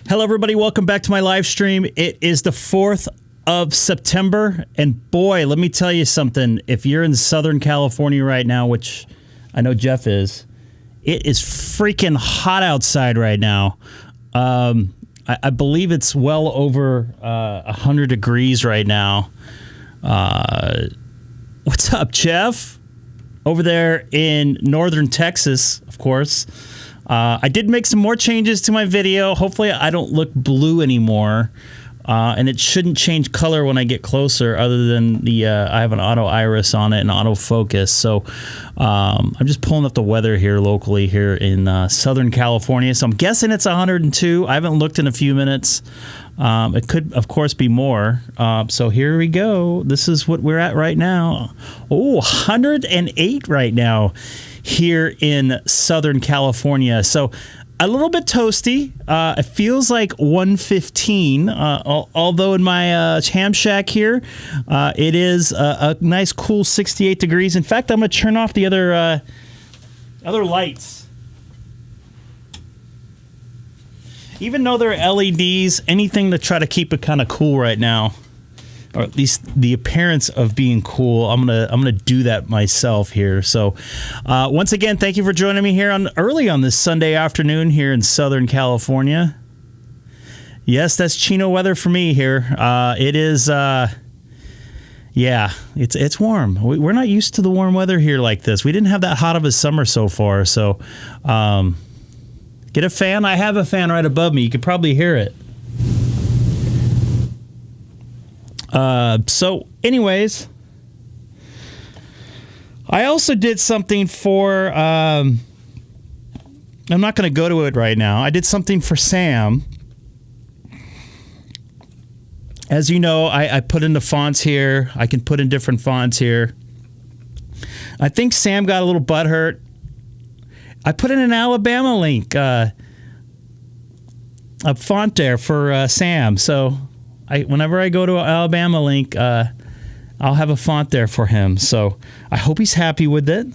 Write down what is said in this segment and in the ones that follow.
Hello, everybody. Welcome back to my live stream. It is the 4th of September, and boy, let me tell you something. If you're in Southern California right now, which I know Jeff is, it is freaking hot outside right now. I believe it's well over 100 degrees right now. What's up, Jeff? Over there in northern Texas, of course. I did make some more changes to my video. Hopefully I don't look blue anymore. And it shouldn't change color when I get closer, other than the I have an auto iris on it and autofocus. So I'm just pulling up the weather here locally here in Southern California. So I'm guessing it's 102. I haven't looked in a few minutes. It could, of course, be more. So here we go. This is what we're at right now. Oh, 108 right now here in Southern California. So a little bit toasty. It feels like 115, although in my ham shack here, it is a nice cool 68 degrees. In fact, I'm going to turn off the other lights. Even though they're LEDs, anything to try to keep it kind of cool right now, or at least the appearance of being cool, I'm gonna do that myself here. So once again, thank you for joining me here early on this Sunday afternoon here in Southern California. Yes, that's Chino weather for me here. It is, yeah, it's warm. We're not used to the warm weather here like this. We didn't have that hot of a summer so far. So get a fan. I have a fan right above me. You could probably hear it. So anyways, I also did something for, I'm not going to go to it right now. I did something for Sam. As you know, I put in the fonts here. I can put in different fonts here. I think Sam got a little butthurt. I put in an Alabama link, a font there for Sam. So whenever I go to an Alabama link, I'll have a font there for him. So I hope he's happy with it.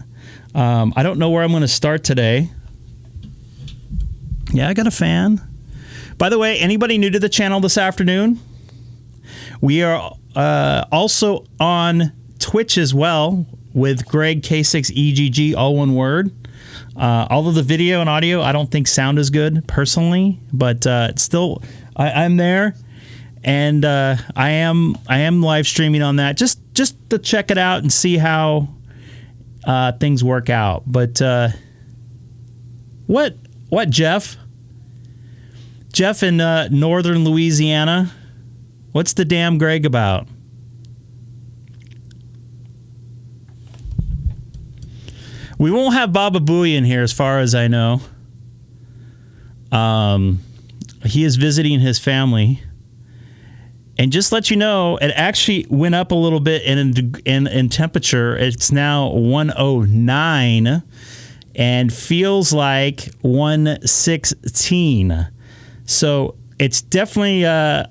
I don't know where I'm going to start today. Yeah, I got a fan. By the way, anybody new to the channel this afternoon? We are also on Twitch as well with Greg K6EGG, all one word. Although the video and audio, I don't think sound as good personally, but it's still, I'm there. And I am live streaming on that just to check it out and see how things work out. But what Jeff? Jeff in northern Louisiana. What's the damn Greg about? We won't have Baba Booey in here as far as I know. He is visiting his family. And just let you know, it actually went up a little bit in temperature. It's now 109 and feels like 116. So it's definitely a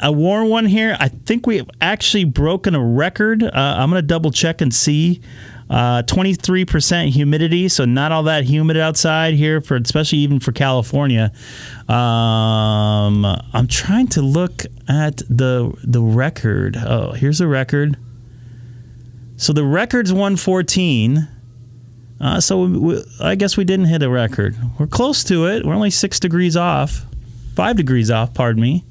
warm one here. I think we've actually broken a record. I'm going to double check and see. 23% humidity, so not all that humid outside here, especially even for California. I'm trying to look at the record. Oh, here's the record. So the record's 114. So I guess we didn't hit a record. We're close to it. We're only 6 degrees off. 5 degrees off, pardon me.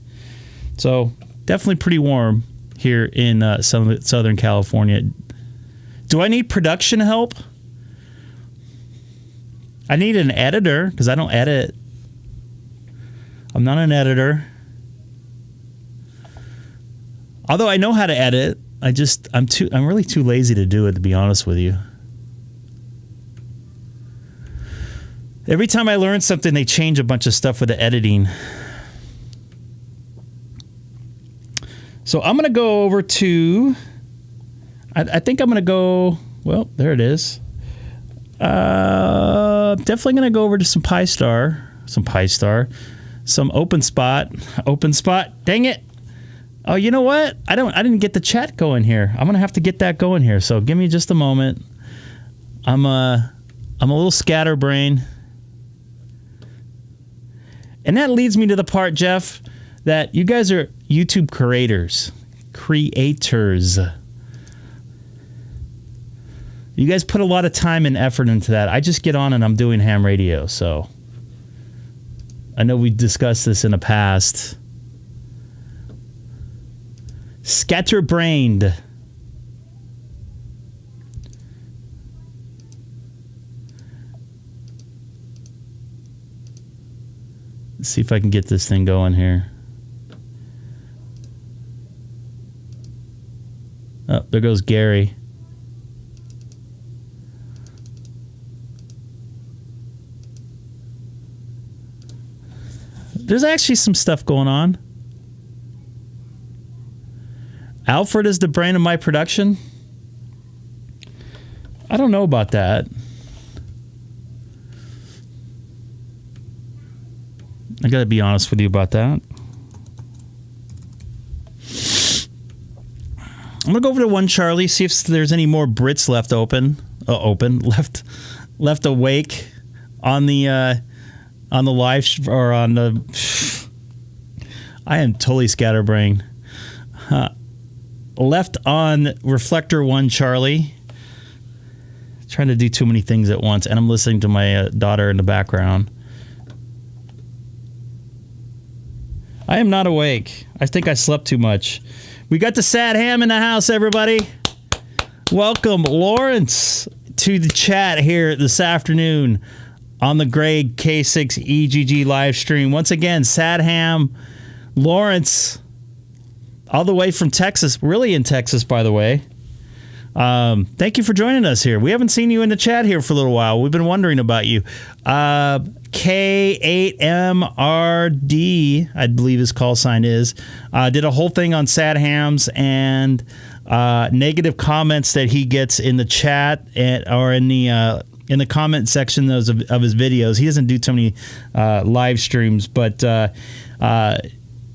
So definitely pretty warm here in Southern California. Do I need production help? I need an editor because I don't edit. I'm not an editor. Although I know how to edit, I'm really too lazy to do it, to be honest with you. Every time I learn something, they change a bunch of stuff with the editing. So I'm going to go over to... I think I'm going to go... Well, there it is. Definitely going to go over to some PyStar. Some OpenSpot. Dang it. Oh, you know what? I didn't get the chat going here. I'm going to have to get that going here. So give me just a moment. I'm a little scatterbrained. And that leads me to the part, Jeff, that you guys are YouTube creators. You guys put a lot of time and effort into that. I just get on and I'm doing ham radio, so I know we discussed this in the past. Scatterbrained. Let's see if I can get this thing going here. Oh, there goes Gary. There's actually some stuff going on. Alfred is the brain of my production. I don't know about that. I gotta be honest with you about that. I'm gonna go over to One Charlie, see if there's any more Brits left left awake on the live or on the. I am totally scatterbrained. Left on Reflector One Charlie. Trying to do too many things at once, and I'm listening to my daughter in the background. I am not awake. I think I slept too much. We got the sad ham in the house, everybody. Welcome, Lawrence, to the chat here this afternoon on the Greg K6EGG live stream. Once again, sad ham, Lawrence, all the way from Texas. Really in Texas, by the way. Thank you for joining us here. We haven't seen you in the chat here for a little while. We've been wondering about you. K8MRD, I believe his call sign is, did a whole thing on sad hams and negative comments that he gets in the chat or in the comment section of his videos. He doesn't do too many live streams, but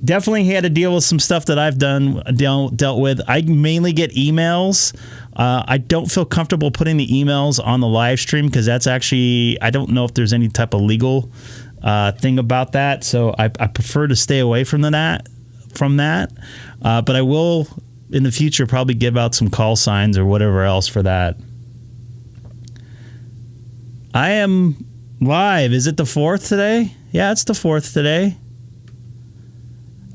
definitely he had to deal with some stuff that I've dealt with. I mainly get emails. I don't feel comfortable putting the emails on the live stream because that's actually, I don't know if there's any type of legal thing about that. So I prefer to stay away from that. But I will in the future probably give out some call signs or whatever else for that. I am live. Is it the 4th today? Yeah, it's the 4th today.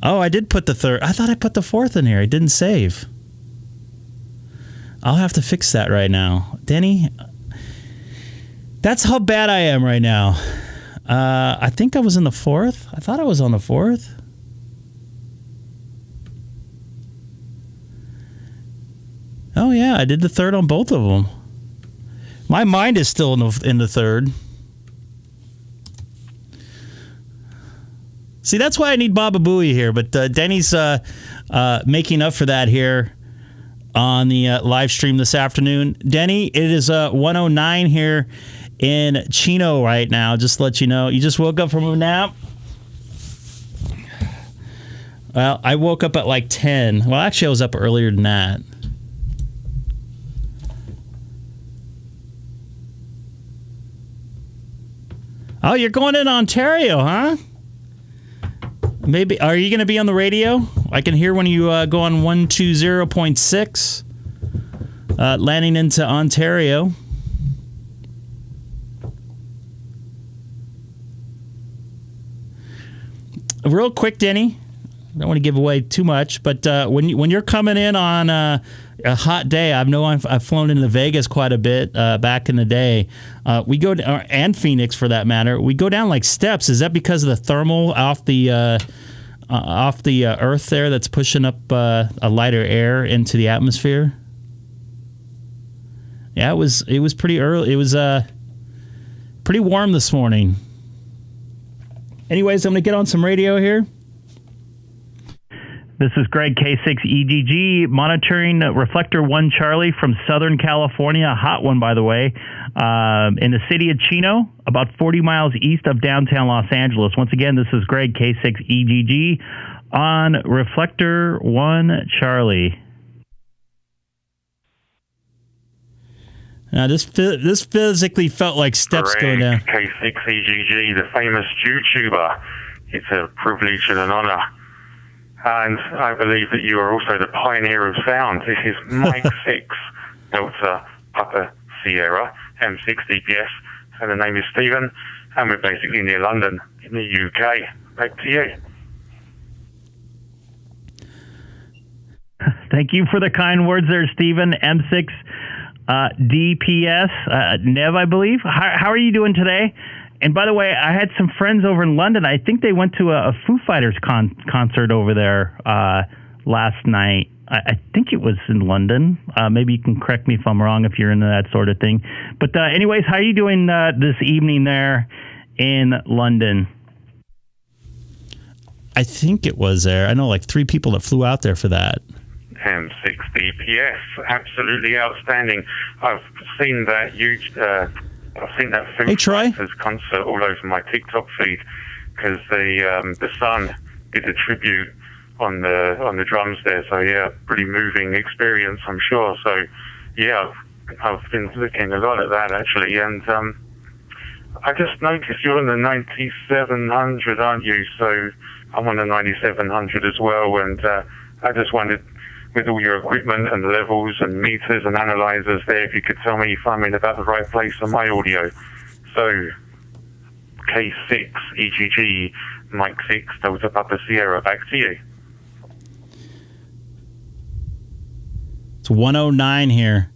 Oh, I did put the 3rd. I thought I put the 4th in here. I didn't save. I'll have to fix that right now. Denny, that's how bad I am right now. I think I was in the 4th. I thought I was on the 4th. Oh, yeah, I did the 3rd on both of them. My mind is still in the third. See, that's why I need Baba Booey here, but Denny's making up for that here on the live stream this afternoon. Denny, it is 1:09 here in Chino right now. Just to let you know, you just woke up from a nap. Well, I woke up at like 10. Well, actually, I was up earlier than that. Oh, you're going in Ontario, huh? Maybe. Are you going to be on the radio? I can hear when you go on 120.6, landing into Ontario. Real quick, Denny. I don't want to give away too much, but when you're coming in on a hot day, I've flown into Vegas quite a bit back in the day. We go and Phoenix for that matter. We go down like steps. Is that because of the thermal off the Earth there that's pushing up a lighter air into the atmosphere? Yeah, it was pretty early. It was pretty warm this morning. Anyways, I'm gonna get on some radio here. This is Greg, K6EGG, monitoring Reflector 1 Charlie from Southern California, a hot one, by the way, in the city of Chino, about 40 miles east of downtown Los Angeles. Once again, this is Greg, K6EGG, on Reflector 1 Charlie. Now, this physically felt like steps Greg, going down. K6EGG, the famous YouTuber. It's a privilege and an honor. And I believe that you are also the pioneer of sound. This is Mike 6, Delta Papa Sierra, M6 DPS, and the name is Stephen, and we're basically near London, in the UK. Back to you. Thank you for the kind words there, Stephen. M6 DPS, Nev, I believe. How are you doing today? And by the way, I had some friends over in London. I think they went to a Foo Fighters concert over there last night. I think it was in London. Maybe you can correct me if I'm wrong if you're into that sort of thing. But anyways, how are you doing this evening there in London? I think it was there. I know like 3 people that flew out there for that. M6 DPS, absolutely outstanding. I've seen that huge... I've seen that Foo Fighters concert all over my TikTok feed because the Sun did a tribute on the drums there. So yeah, pretty moving experience, I'm sure. So yeah, I've been looking a lot at that actually, and I just noticed you're on the 9700, aren't you? So I'm on the 9700 as well, and I just wondered, with all your equipment and levels and meters and analyzers there, if you could tell me if I'm in about the right place on my audio. So, K6EGG, Mike 6, Delta Papa Sierra, back to you. It's 1:09 here.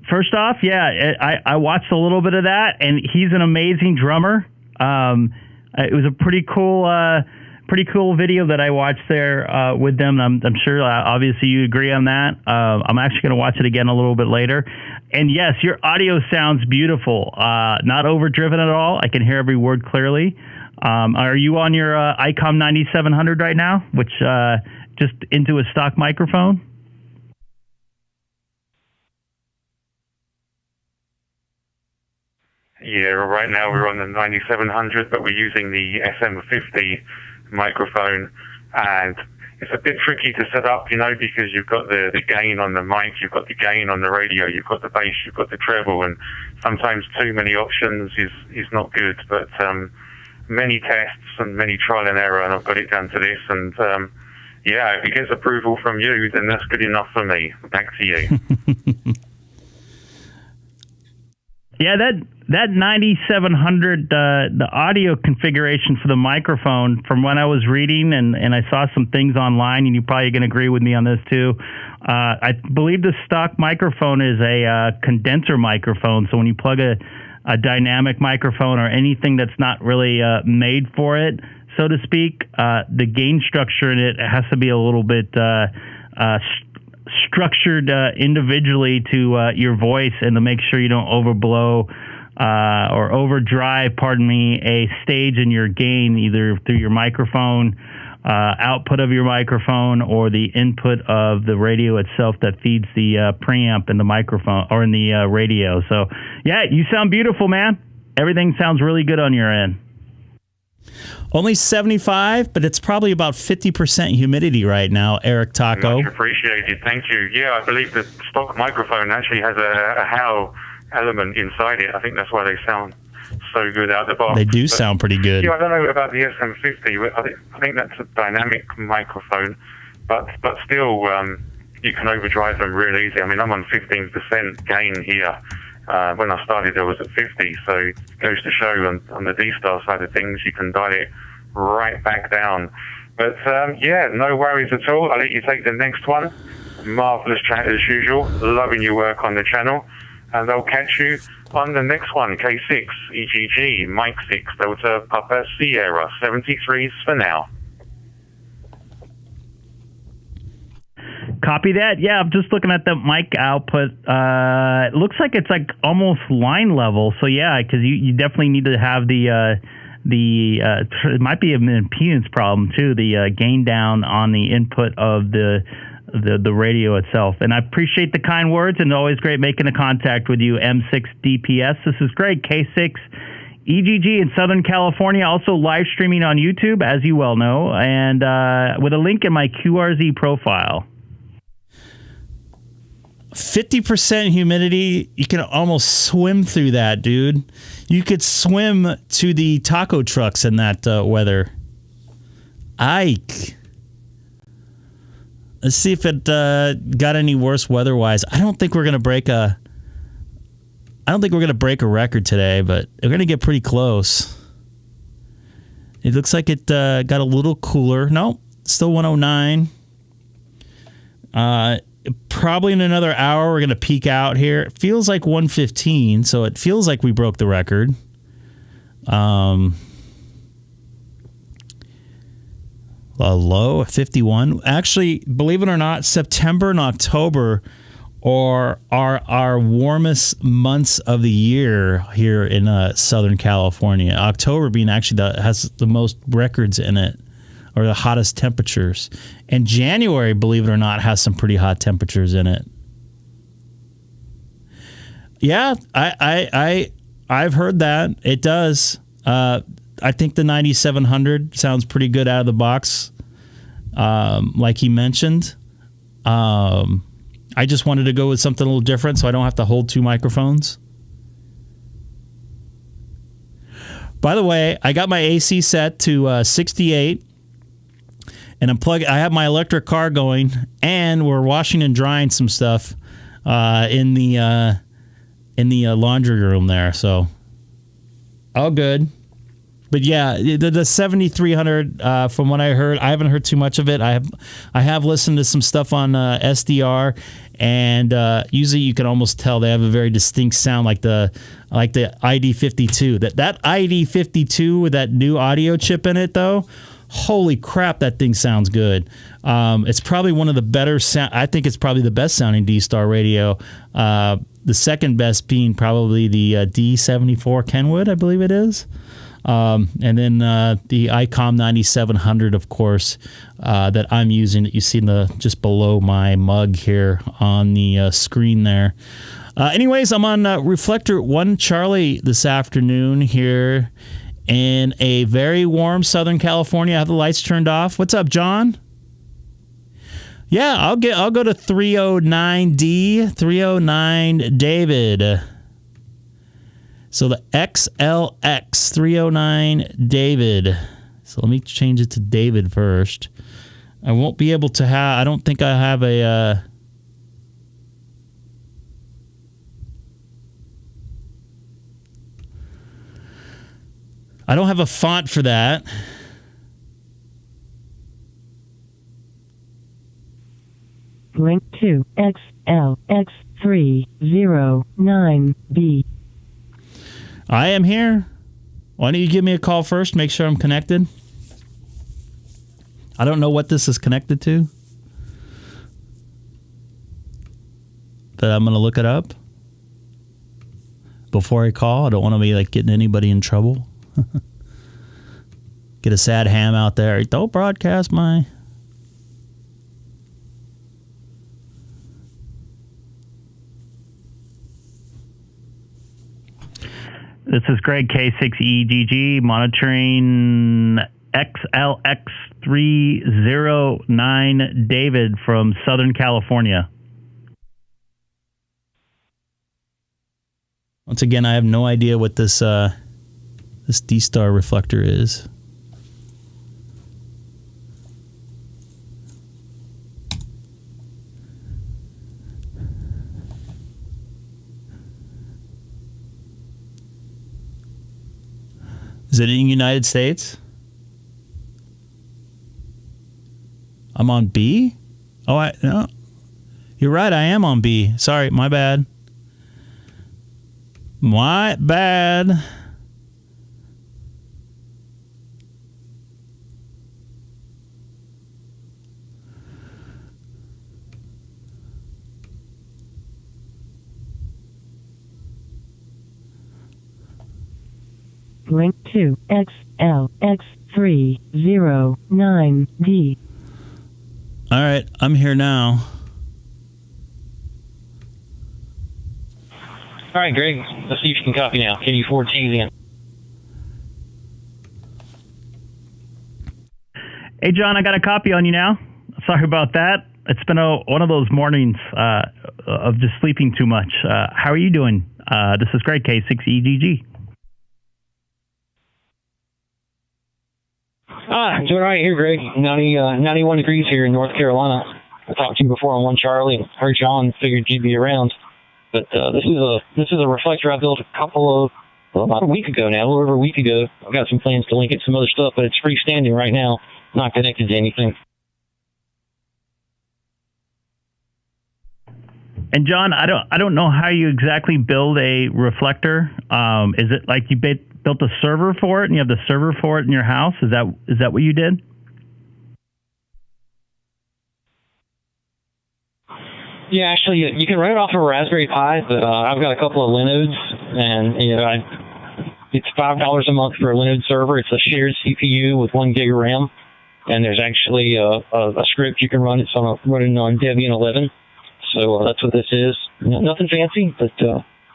First off, yeah, I watched a little bit of that, and he's an amazing drummer. It was a pretty cool video that I watched there with them. I'm sure, obviously, you agree on that. I'm actually going to watch it again a little bit later. And yes, your audio sounds beautiful. Not overdriven at all. I can hear every word clearly. Are you on your Icom 9700 right now, which just into a stock microphone? Yeah, right now we're on the 9700, but we're using the SM50 microphone, and it's a bit tricky to set up, because you've got the gain on the mic, you've got the gain on the radio, you've got the bass, you've got the treble, and sometimes too many options is not good. But many tests and many trial and error, and I've got it down to this. And yeah, if it gets approval from you, then that's good enough for me. Back to you. Yeah, that 9700, the audio configuration for the microphone, from when I was reading and I saw some things online, and you're probably going to agree with me on this too. I believe the stock microphone is a condenser microphone. So when you plug a dynamic microphone or anything that's not really made for it, so to speak, the gain structure in it has to be a little bit structured individually to your voice, and to make sure you don't overblow or overdrive, pardon me, a stage in your gain, either through your microphone, output of your microphone, or the input of the radio itself that feeds the preamp in the microphone or in the radio. So, yeah, you sound beautiful, man. Everything sounds really good on your end. Only 75, but it's probably about 50% humidity right now, Eric Taco. Much appreciated. Thank you. Yeah, I believe the stock microphone actually has a howl element inside it. I think that's why they sound so good out the box. They do sound pretty good. Yeah, I don't know about the SM50. I think that's a dynamic microphone, but still, you can overdrive them real easy. I mean, I'm on 15% gain here. When I started, I was at 50, so it goes to show on the DStar side of things, you can dial it right back down. But yeah, no worries at all. I'll let you take the next one. Marvelous chat as usual. Loving your work on the channel. And I'll catch you on the next one. K6EGG, Mike 6, Delta Papa Sierra, 73s for now. Copy that. Yeah, I'm just looking at the mic output. It looks like it's like almost line level. So yeah, because you definitely need to have it might be an impedance problem too. The gain down on the input of the radio itself. And I appreciate the kind words, and always great making a contact with you, M6DPS. This is great. K6EGG in Southern California, also live streaming on YouTube, as you well know, and with a link in my QRZ profile. 50% humidity, you can almost swim through that, dude. You could swim to the taco trucks in that weather. Ike. Let's see if it got any worse weather-wise. I don't think we're gonna break a record today, but we're gonna get pretty close. It looks like it got a little cooler. No, still 109. Probably in another hour, we're going to peak out here. It feels like 115, so it feels like we broke the record. A low of 51. Actually, believe it or not, September and October are our warmest months of the year here in Southern California. October being actually has the most records in it, or the hottest temperatures. And January, believe it or not, has some pretty hot temperatures in it. Yeah, I've heard that. It does. I think the 9700 sounds pretty good out of the box, like he mentioned. I just wanted to go with something a little different so I don't have to hold two microphones. By the way, I got my AC set to 68. And I have my electric car going, and we're washing and drying some stuff in the laundry room there. So all good. But yeah, the 7300, from what I heard, I haven't heard too much of it. I have listened to some stuff on SDR, and usually you can almost tell they have a very distinct sound, like the ID52. That ID52 with that new audio chip in it, though. Holy crap, that thing sounds good. It's probably one of the better I think it's probably the best sounding D-Star radio. The second best being probably the D74 Kenwood, I believe it is. And then the Icom 9700, of course, that I'm using, that you see just below my mug here on the screen there. Anyways, I'm on Reflector 1 Charlie this afternoon here in a very warm Southern California. I have the lights turned off. What's up, John? Yeah, I'll go to 309D, 309 David. So the XLX 309 David. So let me change it to David first. I won't be able to have, I don't think I have a I don't have a font for that. Link to XLX309B. I am here. Why don't you give me a call first? Make sure I'm connected. I don't know what this is connected to. that I'm going to look it up before I call. I don't want to be like getting anybody in trouble. Get a sad ham out there. Don't broadcast my... This is Greg, K6EGG, monitoring XLX309 David from Southern California. Once again, I have no idea what this DStar reflector is. Is it in the United States? I'm on B? Oh, no. You're right, I am on B. Sorry, my bad. My bad. Link to XLX309D. All right, I'm here now. All right, Greg, let's see if you can copy now. Can you forward T's in? Hey, John, I got a copy on you now. Sorry about that. It's been one of those mornings of just sleeping too much. How are you doing? This is Greg, K6EGG. Doing all right here, Greg. 91 degrees here in North Carolina. I talked to you before on One Charlie and heard John, figured you'd be around. But this is a reflector I built about a week ago now, a little over a week ago. I've got some plans to link it to some other stuff, but it's freestanding right now, not connected to anything. And John, I don't know how you exactly build a reflector. Is it like you built a server for it, and you have the server for it in your house? Is that what you did? Yeah, actually, you can run it off of a Raspberry Pi, but I've got a couple of Linodes, and it's $5 a month for a Linode server. It's a shared CPU with 1 gig of RAM, and there's actually a script you can run. It's running on Debian 11, so that's what this is. Nothing fancy, but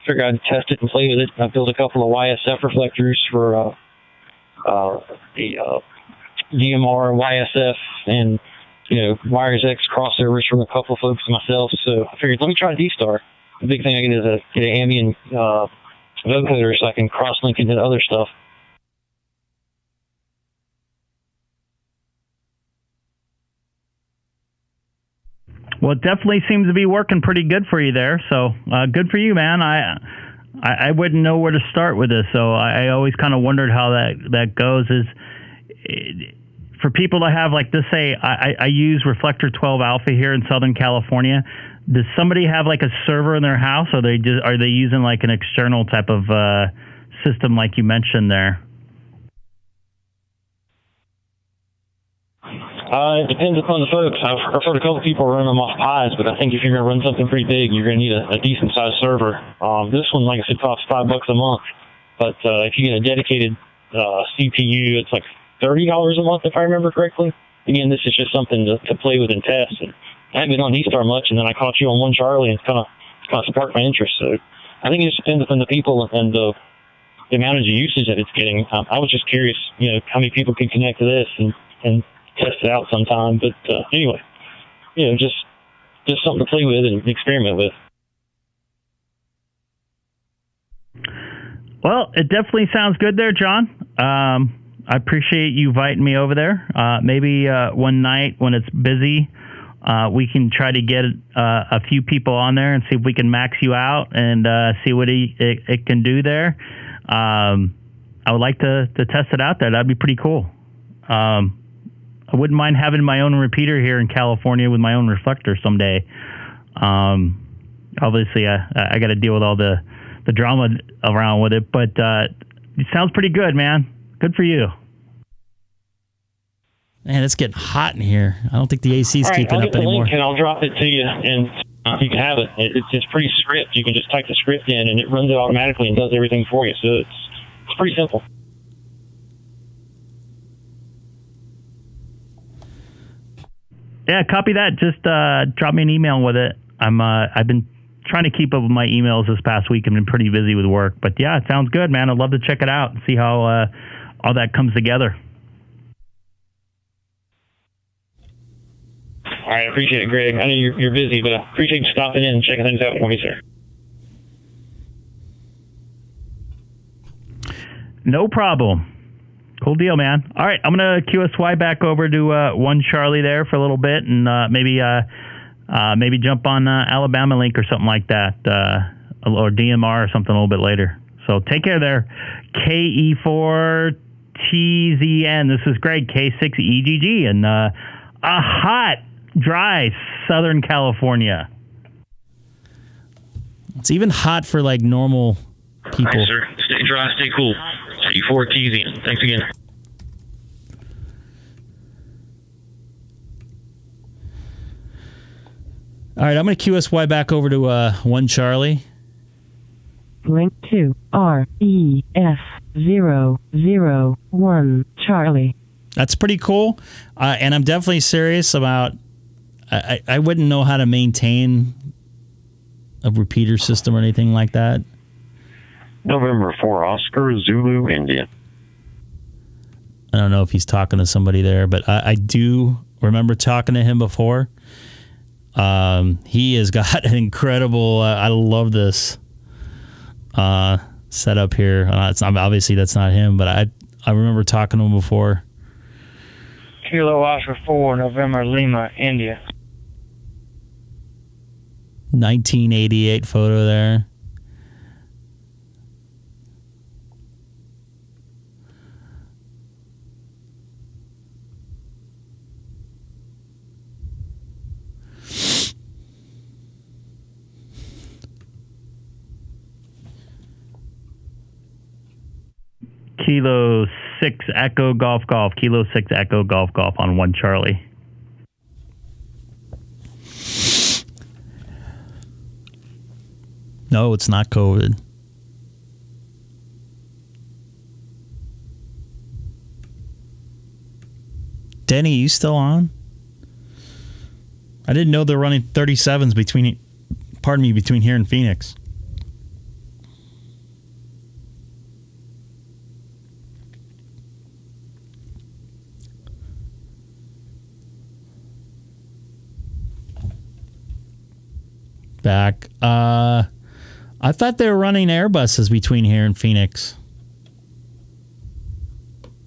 figured I'd test it and play with it. I built a couple of YSF reflectors for the DMR, YSF, and Wires X crossovers from a couple of folks myself. So I figured, let me try DStar. The big thing I get is get an ambient vocoder so I can cross-link into other stuff. Well, it definitely seems to be working pretty good for you there. So good for you, man. I wouldn't know where to start with this, so I always kind of wondered how that goes. For people to have, like, this, say, I use Reflector 12 Alpha here in Southern California. Does somebody have like a server in their house, or are they using like an external type of system like you mentioned there? It depends upon the folks. I've heard a couple people run them off Pies, but I think if you're going to run something pretty big, you're going to need a decent-sized server. This one, like I said, costs $5 a month. But if you get a dedicated CPU, it's like $30 a month, if I remember correctly. Again, this is just something to play with and test. And I haven't been on DStar much, and then I caught you on One Charlie, and it's kind of sparked my interest. So I think it just depends upon the people and the amount of usage that it's getting. I was just curious, how many people can connect to this and test it out sometime. But anyway, just something to play with and experiment with. Well, it definitely sounds good there, John. I appreciate you inviting me over there. Maybe one night when it's busy, we can try to get a few people on there and see if we can max you out and see what it can do there. I would like to test it out there. That'd be pretty cool. I wouldn't mind having my own repeater here in California with my own reflector someday. Obviously, I got to deal with all the drama around with it, but it sounds pretty good, man. Good for you. Man, it's getting hot in here. I don't think the AC is keeping up anymore. Link and I'll drop it to you. And You can have it. It's pretty script. You can just type the script in, and it runs it automatically and does everything for you. So it's pretty simple. Yeah, copy that. Just drop me an email with it. I've been trying to keep up with my emails this past week. I've been pretty busy with work. But yeah, it sounds good, man. I'd love to check it out and see how all that comes together. All right, I appreciate it, Greg. I know you're busy, but I appreciate you stopping in and checking things out for me, sir. No problem. Cool deal, man. All right, I'm going to QSY back over to 1 Charlie there for a little bit, and maybe jump on Alabama Link or something like that, or DMR or something a little bit later. So take care there. KE4TZN. This is Greg, K6EGG, and a hot, dry Southern California. It's even hot for like normal people. All right, sir. Stay dry, stay cool. K4TZN. Thanks again. All right, I'm going to QSY back over to 1 Charlie. Link to REF001 Charlie. That's pretty cool. And I'm definitely serious about... I wouldn't know how to maintain a repeater system or anything like that. November 4, Oscar, Zulu, India. I don't know if he's talking to somebody there, but I do remember talking to him before. He has got an incredible... I love this setup here. Obviously, that's not him, but I remember talking to him before. Kilo Oscar 4, November Lima, India. 1988 photo there. Kilo 6 Echo Golf Golf. Kilo 6 Echo Golf Golf on 1 Charlie. No, it's not COVID. Denny, you still on? I didn't know they're running 37s between here and Phoenix. Back. I thought they were running Airbuses between here and Phoenix.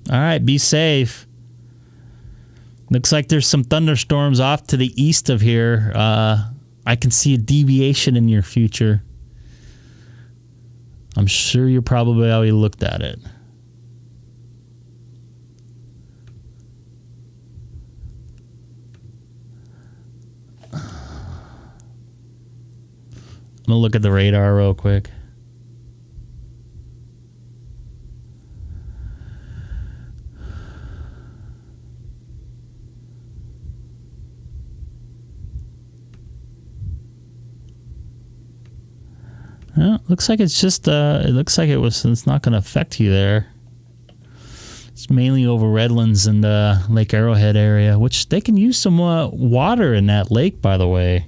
All right, be safe. Looks like there's some thunderstorms off to the east of here. I can see a deviation in your future. I'm sure you probably already looked at it. I'm going to look at the radar real quick. Well, looks like it's just, it looks like it's not going to affect you there. It's mainly over Redlands and Lake Arrowhead area, which they can use some water in that lake, by the way.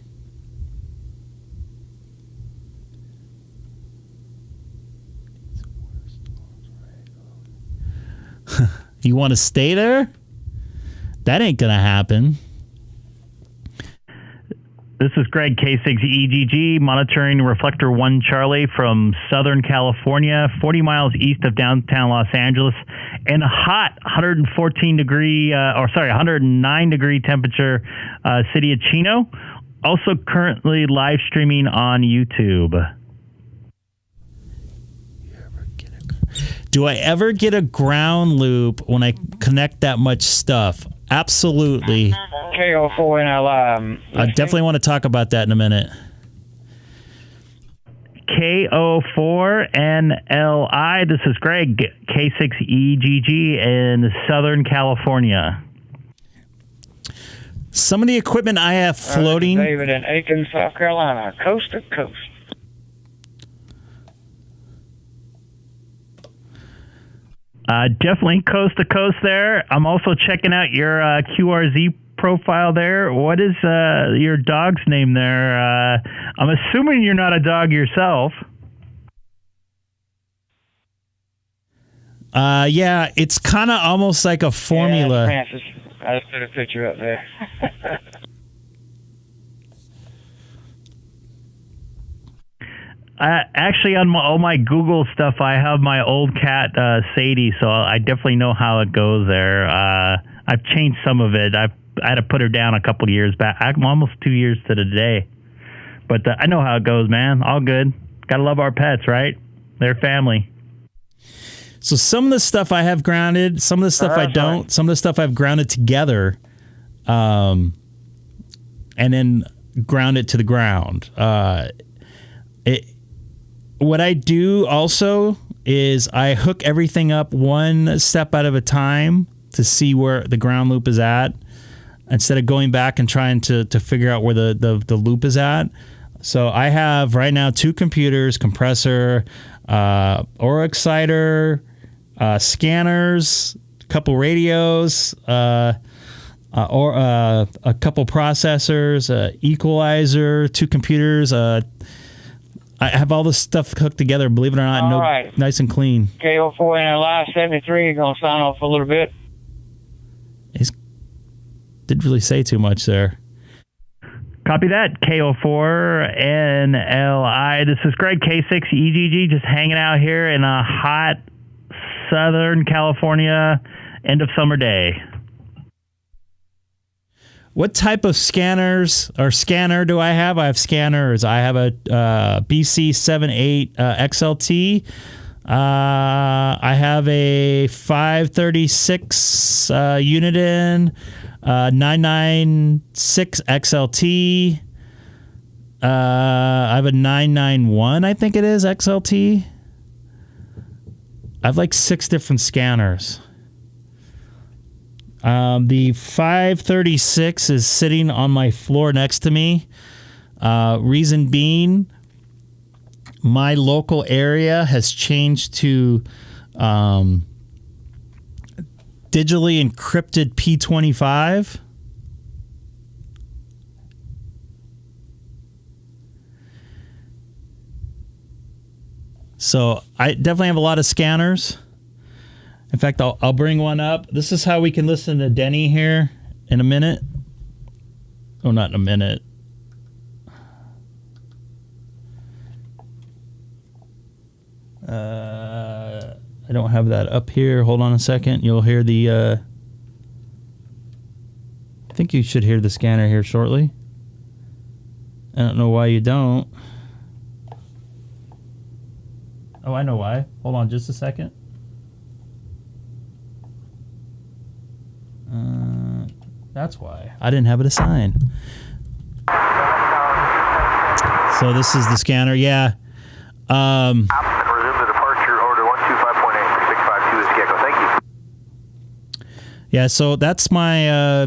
You want to stay there? That ain't going to happen. This is Greg, K6EGG, monitoring Reflector 1 Charlie from Southern California, 40 miles east of downtown Los Angeles, and a hot 109 degree temperature city of Chino. Also currently live streaming on YouTube. Do I ever get a ground loop when I connect that much stuff? Absolutely. KO4NLI. I definitely want to talk about that in a minute. KO4NLI. This is Greg, K6EGG in Southern California. Some of the equipment I have floating. David in Aiken, South Carolina, coast to coast. Definitely coast to coast there. I'm also checking out your QRZ profile there. What is your dog's name there? I'm assuming you're not a dog yourself. Yeah, it's kind of almost like a formula. Yeah, Francis. I just put a picture up there. Actually, on all my Google stuff, I have my old cat, Sadie, so I definitely know how it goes there. I've changed some of it. I had to put her down a couple years back. I'm almost 2 years to the day. But I know how it goes, man. All good. Gotta love our pets, right? They're family. So some of the stuff I have grounded, some of the stuff I don't. Some of the stuff I've grounded together, and then ground it to the ground. What I do also is I hook everything up one step at a time to see where the ground loop is at, instead of going back and trying to figure out where the loop is at. So I have right now 2 computers, compressor, aura exciter, scanners, a couple radios, or a couple processors, equalizer, 2 computers. I have all this stuff hooked together, believe it or not, Right. Nice and clean. KO4 and Live 73, you're going to sign off a little bit. Didn't really say too much there. Copy that. KO4NLI. This is Greg, K6EGG, just hanging out here in a hot Southern California end of summer day. What type of scanners or scanner do I have? I have scanners. I have a BC-78 XLT. I have a 536 Uniden 996 XLT. I have a 991, I think it is, XLT. I have like 6 different scanners. The 536 is sitting on my floor next to me. Reason being, my local area has changed to digitally encrypted P25. So I definitely have a lot of scanners. In fact, I'll bring one up. This is how we can listen to Denny here in a minute. Oh, not in a minute. I don't have that up here. Hold on a second. You'll hear the... I think you should hear the scanner here shortly. I don't know why you don't. Oh, I know why. Hold on just a second. That's why. I didn't have it assigned. So this is the scanner. Yeah. Resume the departure order 125.8 652 is Thank you. Yeah, so that's my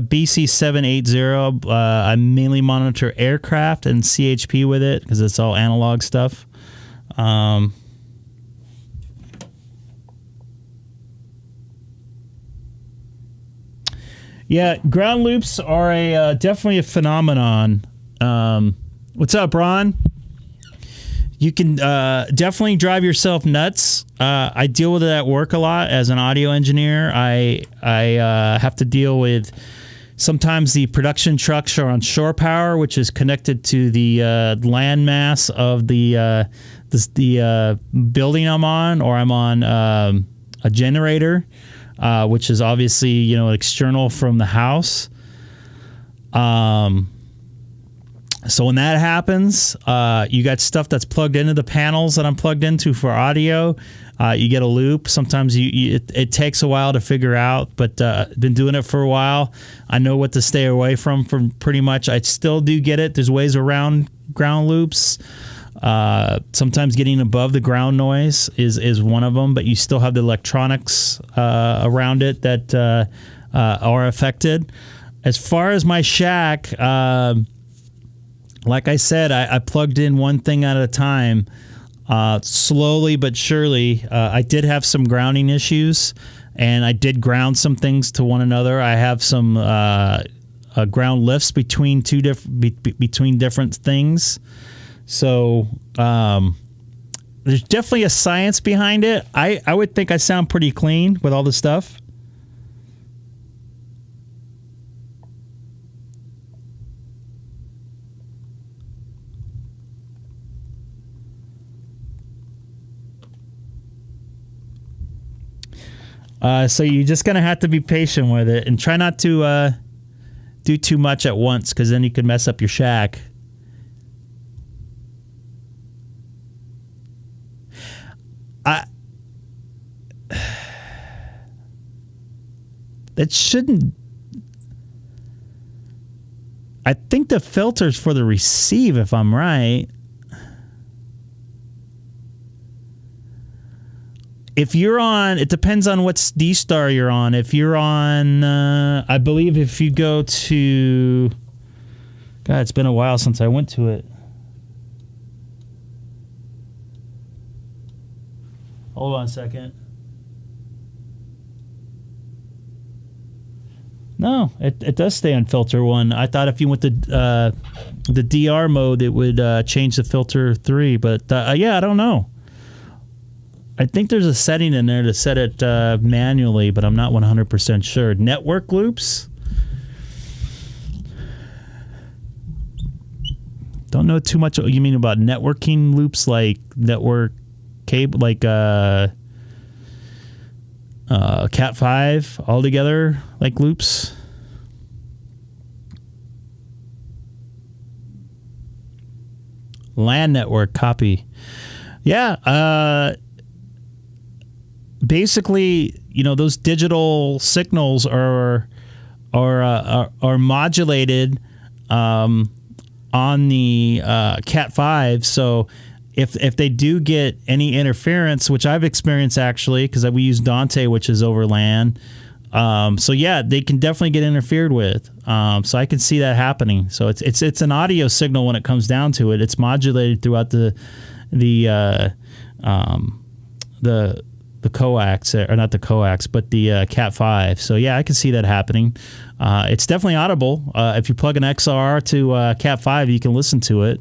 BC-780. I mainly monitor aircraft and CHP with it because it's all analog stuff. Yeah, ground loops are definitely a phenomenon. What's up, Ron? You can definitely drive yourself nuts. I deal with it at work a lot as an audio engineer. I have to deal with sometimes the production trucks are on shore power, which is connected to the landmass of the building I'm on, or I'm on a generator. Which is obviously, external from the house. So when that happens, you got stuff that's plugged into the panels that I'm plugged into for audio. You get a loop. Sometimes it takes a while to figure out, but been doing it for a while. I know what to stay away from pretty much. I still do get it. There's ways around ground loops. Sometimes getting above the ground noise is one of them, but you still have the electronics around it that are affected. As far as my shack, like I said, I plugged in one thing at a time, slowly but surely. I did have some grounding issues, and I did ground some things to one another. I have some ground lifts between between different things. So there's definitely a science behind it. I would think I sound pretty clean with all the stuff. So you're just going to have to be patient with it and try not to do too much at once, because then you could mess up your shack. That shouldn't... I think the filter's for the receive, if I'm right. If you're on, it depends on what DStar you're on. If you're on, I believe if you go to, God, it's been a while since I went to it. Hold on a second. No, it does stay on filter 1. I thought if you went to the DR mode, it would change the filter 3. But yeah, I don't know. I think there's a setting in there to set it manually, but I'm not 100% sure. Network loops? Don't know too much what you mean about networking loops, like network cable, like Cat5 altogether, like loops. LAN network copy. Yeah, basically, you know, those digital signals are modulated on the Cat5. So if they do get any interference, which I've experienced actually, because we use Dante, which is over LAN. So yeah, they can definitely get interfered with. So I can see that happening. So it's an audio signal when it comes down to it. It's modulated throughout the coax, or not the coax, but the Cat5. So yeah, I can see that happening. It's definitely audible. If you plug an XR to Cat5, you can listen to it.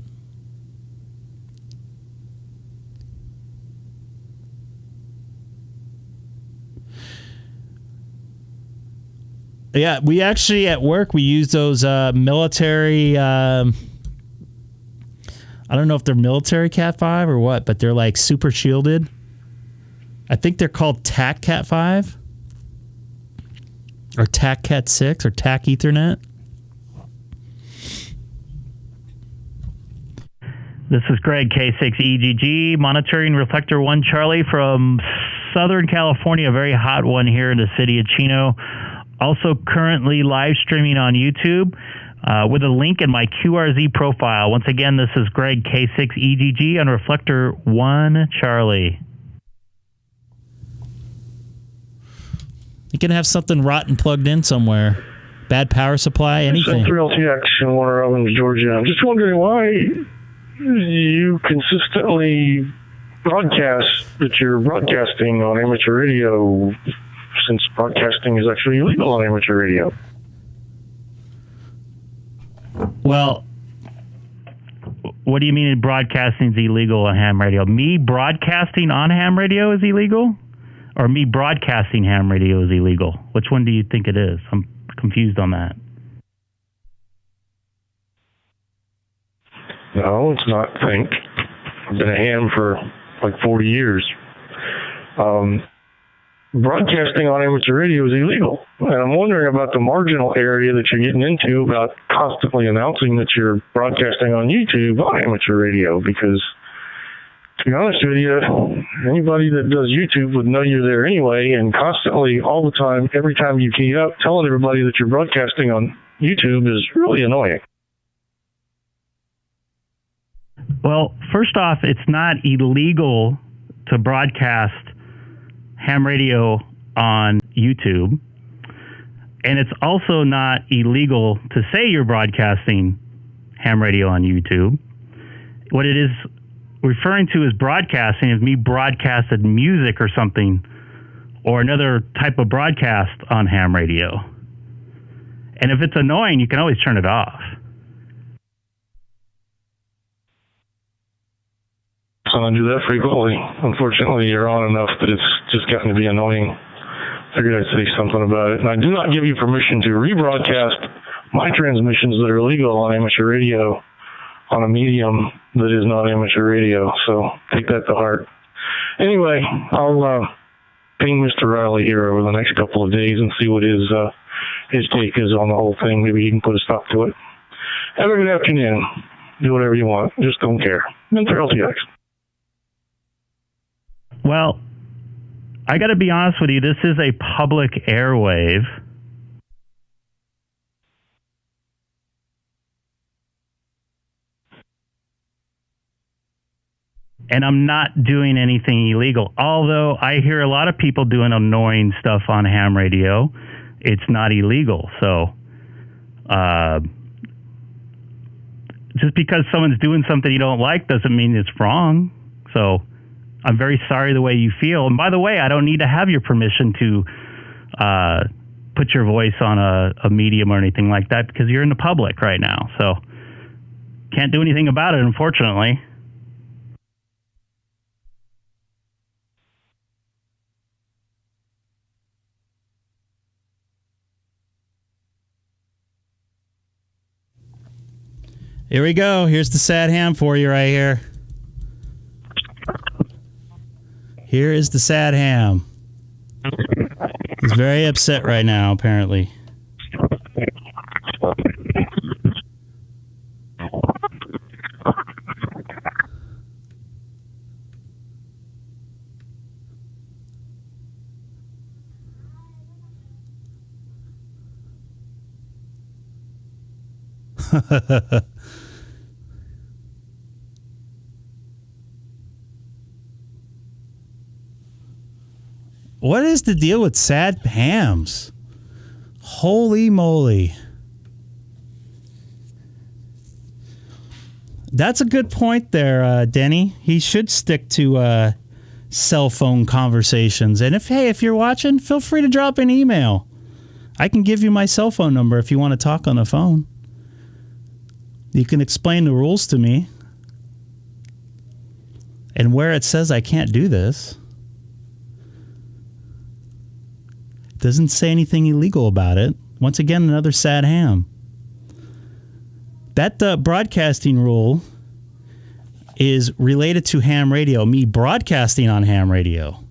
Yeah, we actually at work, we use those military, I don't know if they're military Cat5 or what, but they're like super shielded. I think they're called TAC Cat5 or TAC Cat6 or TAC Ethernet. This is Greg, K6EGG, monitoring Reflector 1 Charlie from Southern California, a very hot one here in the city of Chino. Also currently live streaming on YouTube with a link in my QRZ profile. Once again, this is Greg, K6EGG on Reflector 1 Charlie. You can have something rotten plugged in somewhere. Bad power supply, anything. 3LTX in Warner Robins, Georgia. I'm just wondering why you consistently broadcast that you're broadcasting on amateur radio, since broadcasting is actually illegal on amateur radio. Well, what do you mean broadcasting is illegal on ham radio? Me broadcasting on ham radio is illegal? Or me broadcasting ham radio is illegal? Which one do you think it is? I'm confused on that. No, it's not think. I've been a ham for like 40 years. Broadcasting on amateur radio is illegal. And I'm wondering about the marginal area that you're getting into about constantly announcing that you're broadcasting on YouTube on amateur radio, because to be honest with you, anybody that does YouTube would know you're there anyway, and constantly, all the time, every time you key up, telling everybody that you're broadcasting on YouTube is really annoying. Well, first off, it's not illegal to broadcast ham radio on YouTube. And it's also not illegal to say you're broadcasting ham radio on YouTube. What it is referring to as broadcasting is me broadcasted music or something, or another type of broadcast on ham radio. And if it's annoying, you can always turn it off. So I do that frequently. Unfortunately, you're on enough that it's just gotten to be annoying. Figured I'd say something about it. And I do not give you permission to rebroadcast my transmissions that are illegal on amateur radio on a medium that is not amateur radio. So take that to heart. Anyway, I'll ping Mr. Riley here over the next couple of days and see what his take is on the whole thing. Maybe he can put a stop to it. Have a good afternoon. Do whatever you want. Just don't care. Mr. LTX. Well, I got to be honest with you. This is a public airwave. And I'm not doing anything illegal. Although I hear a lot of people doing annoying stuff on ham radio. It's not illegal. So just because someone's doing something you don't like doesn't mean it's wrong. So I'm very sorry the way you feel. And by the way, I don't need to have your permission to put your voice on a medium or anything like that because you're in the public right now. So can't do anything about it, unfortunately. Here we go. Here's the sad ham for you right here. Here is the sad ham. He's very upset right now, apparently. What is the deal with sad hams? Holy moly. That's a good point there, Denny. He should stick to cell phone conversations. And if you're watching, feel free to drop an email. I can give you my cell phone number if you want to talk on the phone. You can explain the rules to me. And where it says I can't do this. Doesn't say anything illegal about it. Once again, another sad ham. That broadcasting rule is related to ham radio, me broadcasting on ham radio.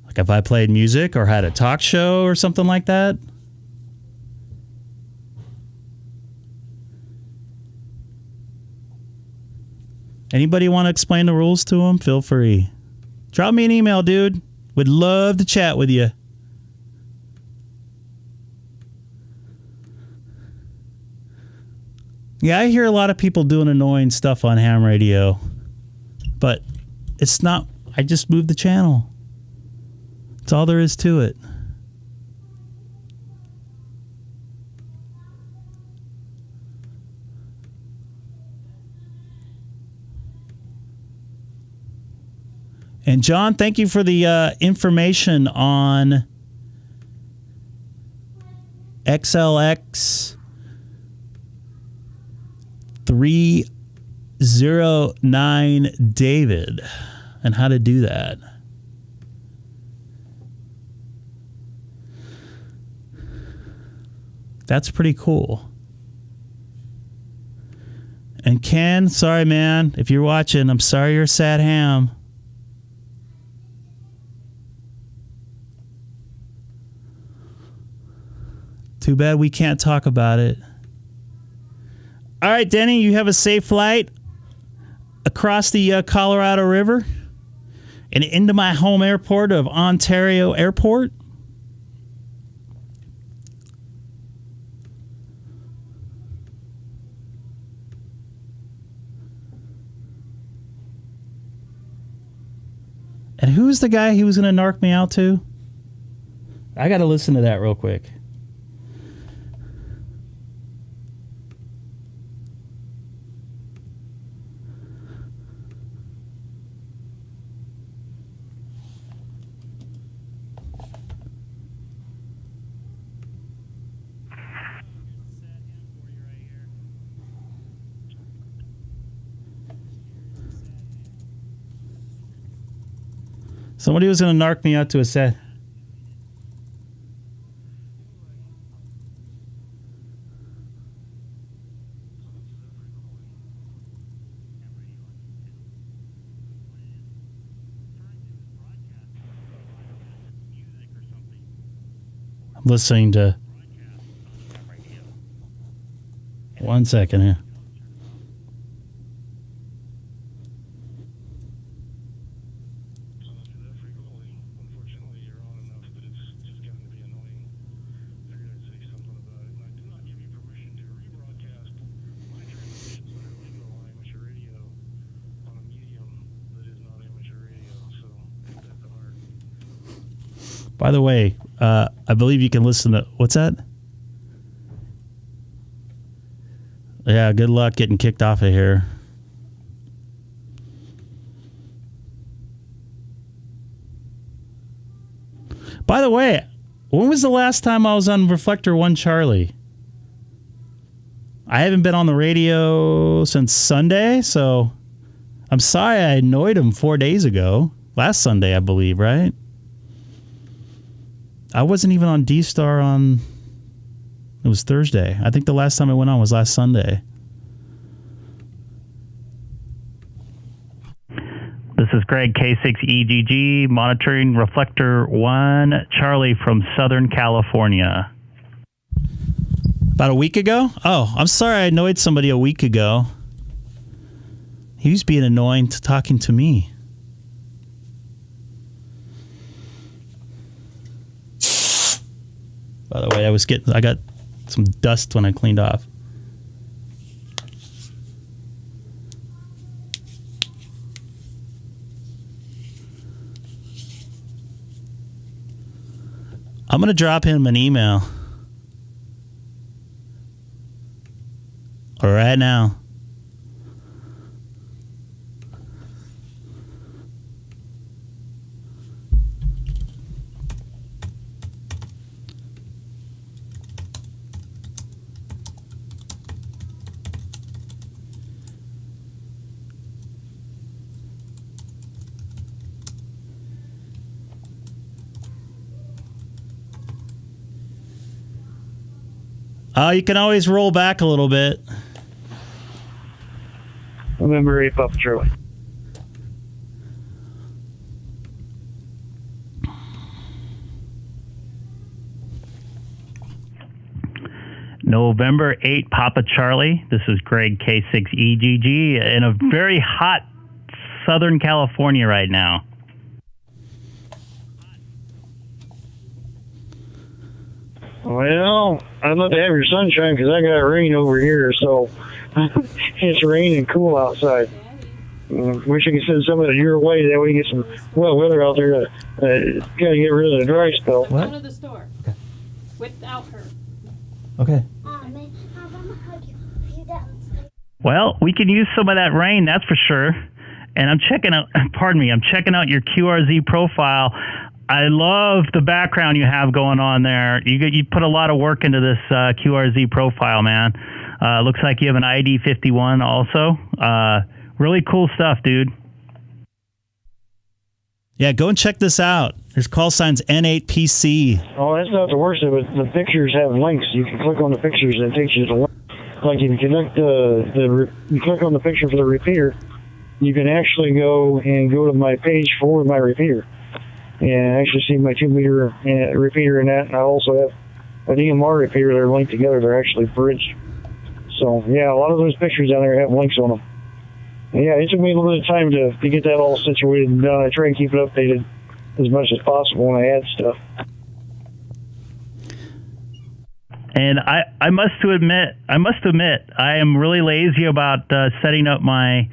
Like if I played music or had a talk show or something like that. Anybody want to explain the rules to them? Feel free. Drop me an email, dude. Would love to chat with you. Yeah, I hear a lot of people doing annoying stuff on ham radio, but it's not, I just moved the channel. That's all there is to it. And John, thank you for the information on XLX 309 David and how to do that. That's pretty cool. And Ken, sorry man, if you're watching, I'm sorry you're a sad ham. Too bad we can't talk about it. All right, Denny, you have a safe flight across the Colorado River and into my home airport of Ontario Airport. And who's the guy he was going to narc me out to? I got to listen to that real quick. Somebody was going to narc me out to a set. I'm listening to... One second here. By the way, I believe you can listen to... What's that? Yeah, good luck getting kicked off of here. By the way, when was the last time I was on Reflector 1 Charlie? I haven't been on the radio since Sunday, so I'm sorry I annoyed him 4 days ago. Last Sunday, I believe, right? I wasn't even on DStar on... It was Thursday. I think the last time I went on was last Sunday. This is Greg, K6EGG, monitoring Reflector 1 Charlie from Southern California. About a week ago? Oh, I'm sorry I annoyed somebody a week ago. He was being annoying talking to me. By the way, I got some dust when I cleaned off. I'm going to drop him an email. Right now. You can always roll back a little bit. November 8, Papa Charlie. November 8, Papa Charlie. This is Greg, K6EGG, in a very hot Southern California right now. Well, I'd love to have your sunshine because I got rain over here, so it's raining and cool outside. Wish I could send some of it your way, that way you get some well weather out there to kind of get rid of the dry spell. What? Go to the store. Okay. Without her. Okay. Well, we can use some of that rain, that's for sure. And I'm checking out your QRZ profile. I love the background you have going on there. You put a lot of work into this QRZ profile, man. Looks like you have an ID 51 also. Really cool stuff, dude. Yeah, go and check this out. There's call signs N8PC. Oh, that's not the worst of it. The pictures have links. You can click on the pictures and it takes you to link. Like if you connect you click on the picture for the repeater, you can actually go to my page for my repeater. And I actually see my 2-meter repeater in that, and I also have a DMR repeater that are linked together. They're actually bridged. So, yeah, a lot of those pictures down there have links on them. And yeah, it took me a little bit of time to get that all situated and done. I try and keep it updated as much as possible when I add stuff. And I must admit, I am really lazy about setting up my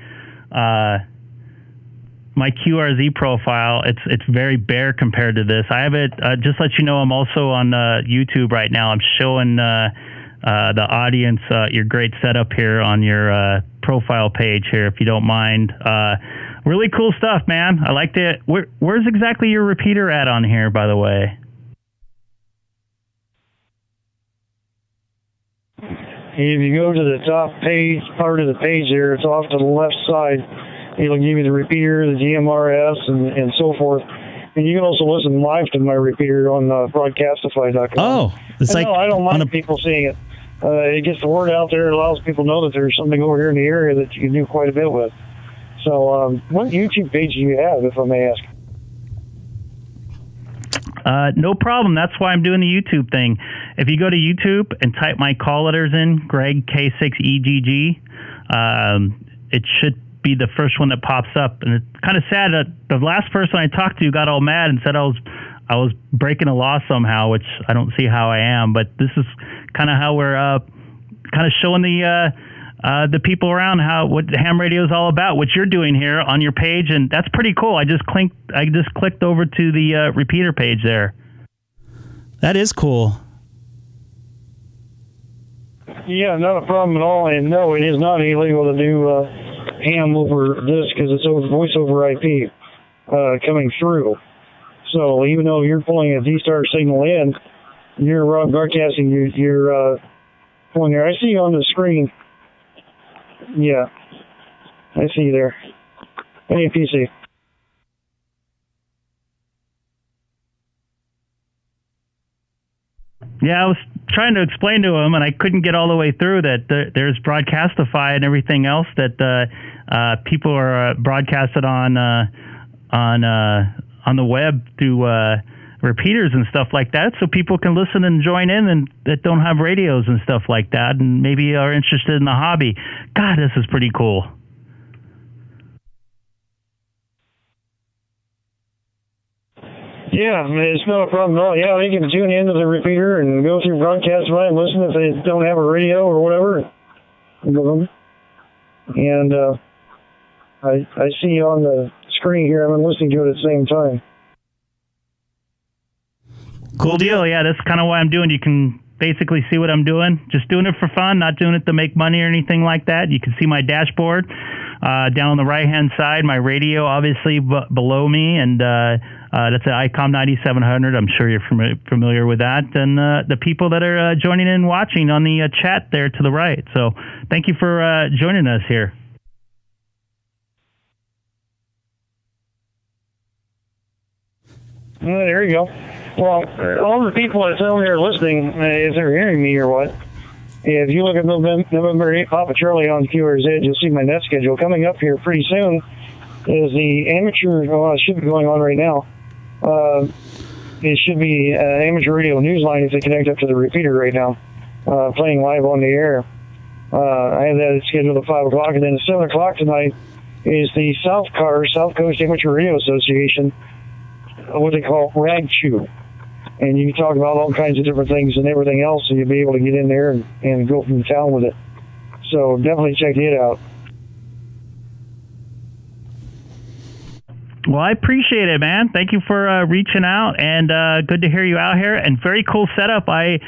my QRZ profile. It's very bare compared to this. I have it, just let you know, I'm also on YouTube right now. I'm showing the audience your great setup here on your profile page here, if you don't mind. Really cool stuff, man. I liked it. Where's exactly your repeater at on here, by the way? If you go to the top page, part of the page there, it's off to the left side. It'll give you the repeater, the DMRS, and so forth. And you can also listen live to my repeater on broadcastify.com. Oh, it's like I don't mind people seeing it. It gets the word out there. It allows people to know that there's something over here in the area that you can do quite a bit with. So, what YouTube page do you have, if I may ask? No problem. That's why I'm doing the YouTube thing. If you go to YouTube and type my call letters in, Greg K6EGG, it should be the first one that pops up. And it's kind of sad that the last person I talked to got all mad and said I was breaking a law somehow, which I don't see how I am. But this is kind of how we're kind of showing the people around what ham radio is all about, what you're doing here on your page, and that's pretty cool. I just clicked over to the repeater page there. That is cool. Yeah, not a problem at all. And no, it is not illegal to do ham over this because it's over voice over IP coming through. So even though you're pulling a DStar signal in, you're broadcasting your pulling there. I see you on the screen. Yeah, I see you there. APC. Yeah, I was trying to explain to him, and I couldn't get all the way through that there's Broadcastify and everything else that people are broadcasted on the web through repeaters and stuff like that, so people can listen and join in and that don't have radios and stuff like that, and maybe are interested in the hobby. God, this is pretty cool. Yeah, it's not a problem at all. Yeah, they can tune into the repeater and go through Broadcastify and listen if they don't have a radio or whatever. And I see you on the screen here. I'm listening to it at the same time. Cool deal. Yeah, that's kind of why I'm doing. You can basically see what I'm doing. Just doing it for fun, not doing it to make money or anything like that. You can see my dashboard down on the right-hand side. My radio, obviously, below me, and that's an Icom 9700. I'm sure you're familiar with that. And the people that are joining in and watching on the chat there to the right. So thank you for joining us here. There you go. Well, all the people that's down there listening, if they're hearing me or what, if you look at November 8, Papa Charlie on QRZ, you'll see my net schedule. Coming up here pretty soon is the amateur, well, it should be going on right now. It should be an amateur radio news line if they connect up to the repeater right now, playing live on the air. I have that scheduled at 5 o'clock, and then at 7 o'clock tonight is the South Coast Amateur Radio Association, what they call Rag Chew. And you can talk about all kinds of different things and everything else, so you'll be able to get in there and go from town with it. So definitely check it out. Well, I appreciate it, man. Thank you for reaching out, and good to hear you out here. And very cool setup. I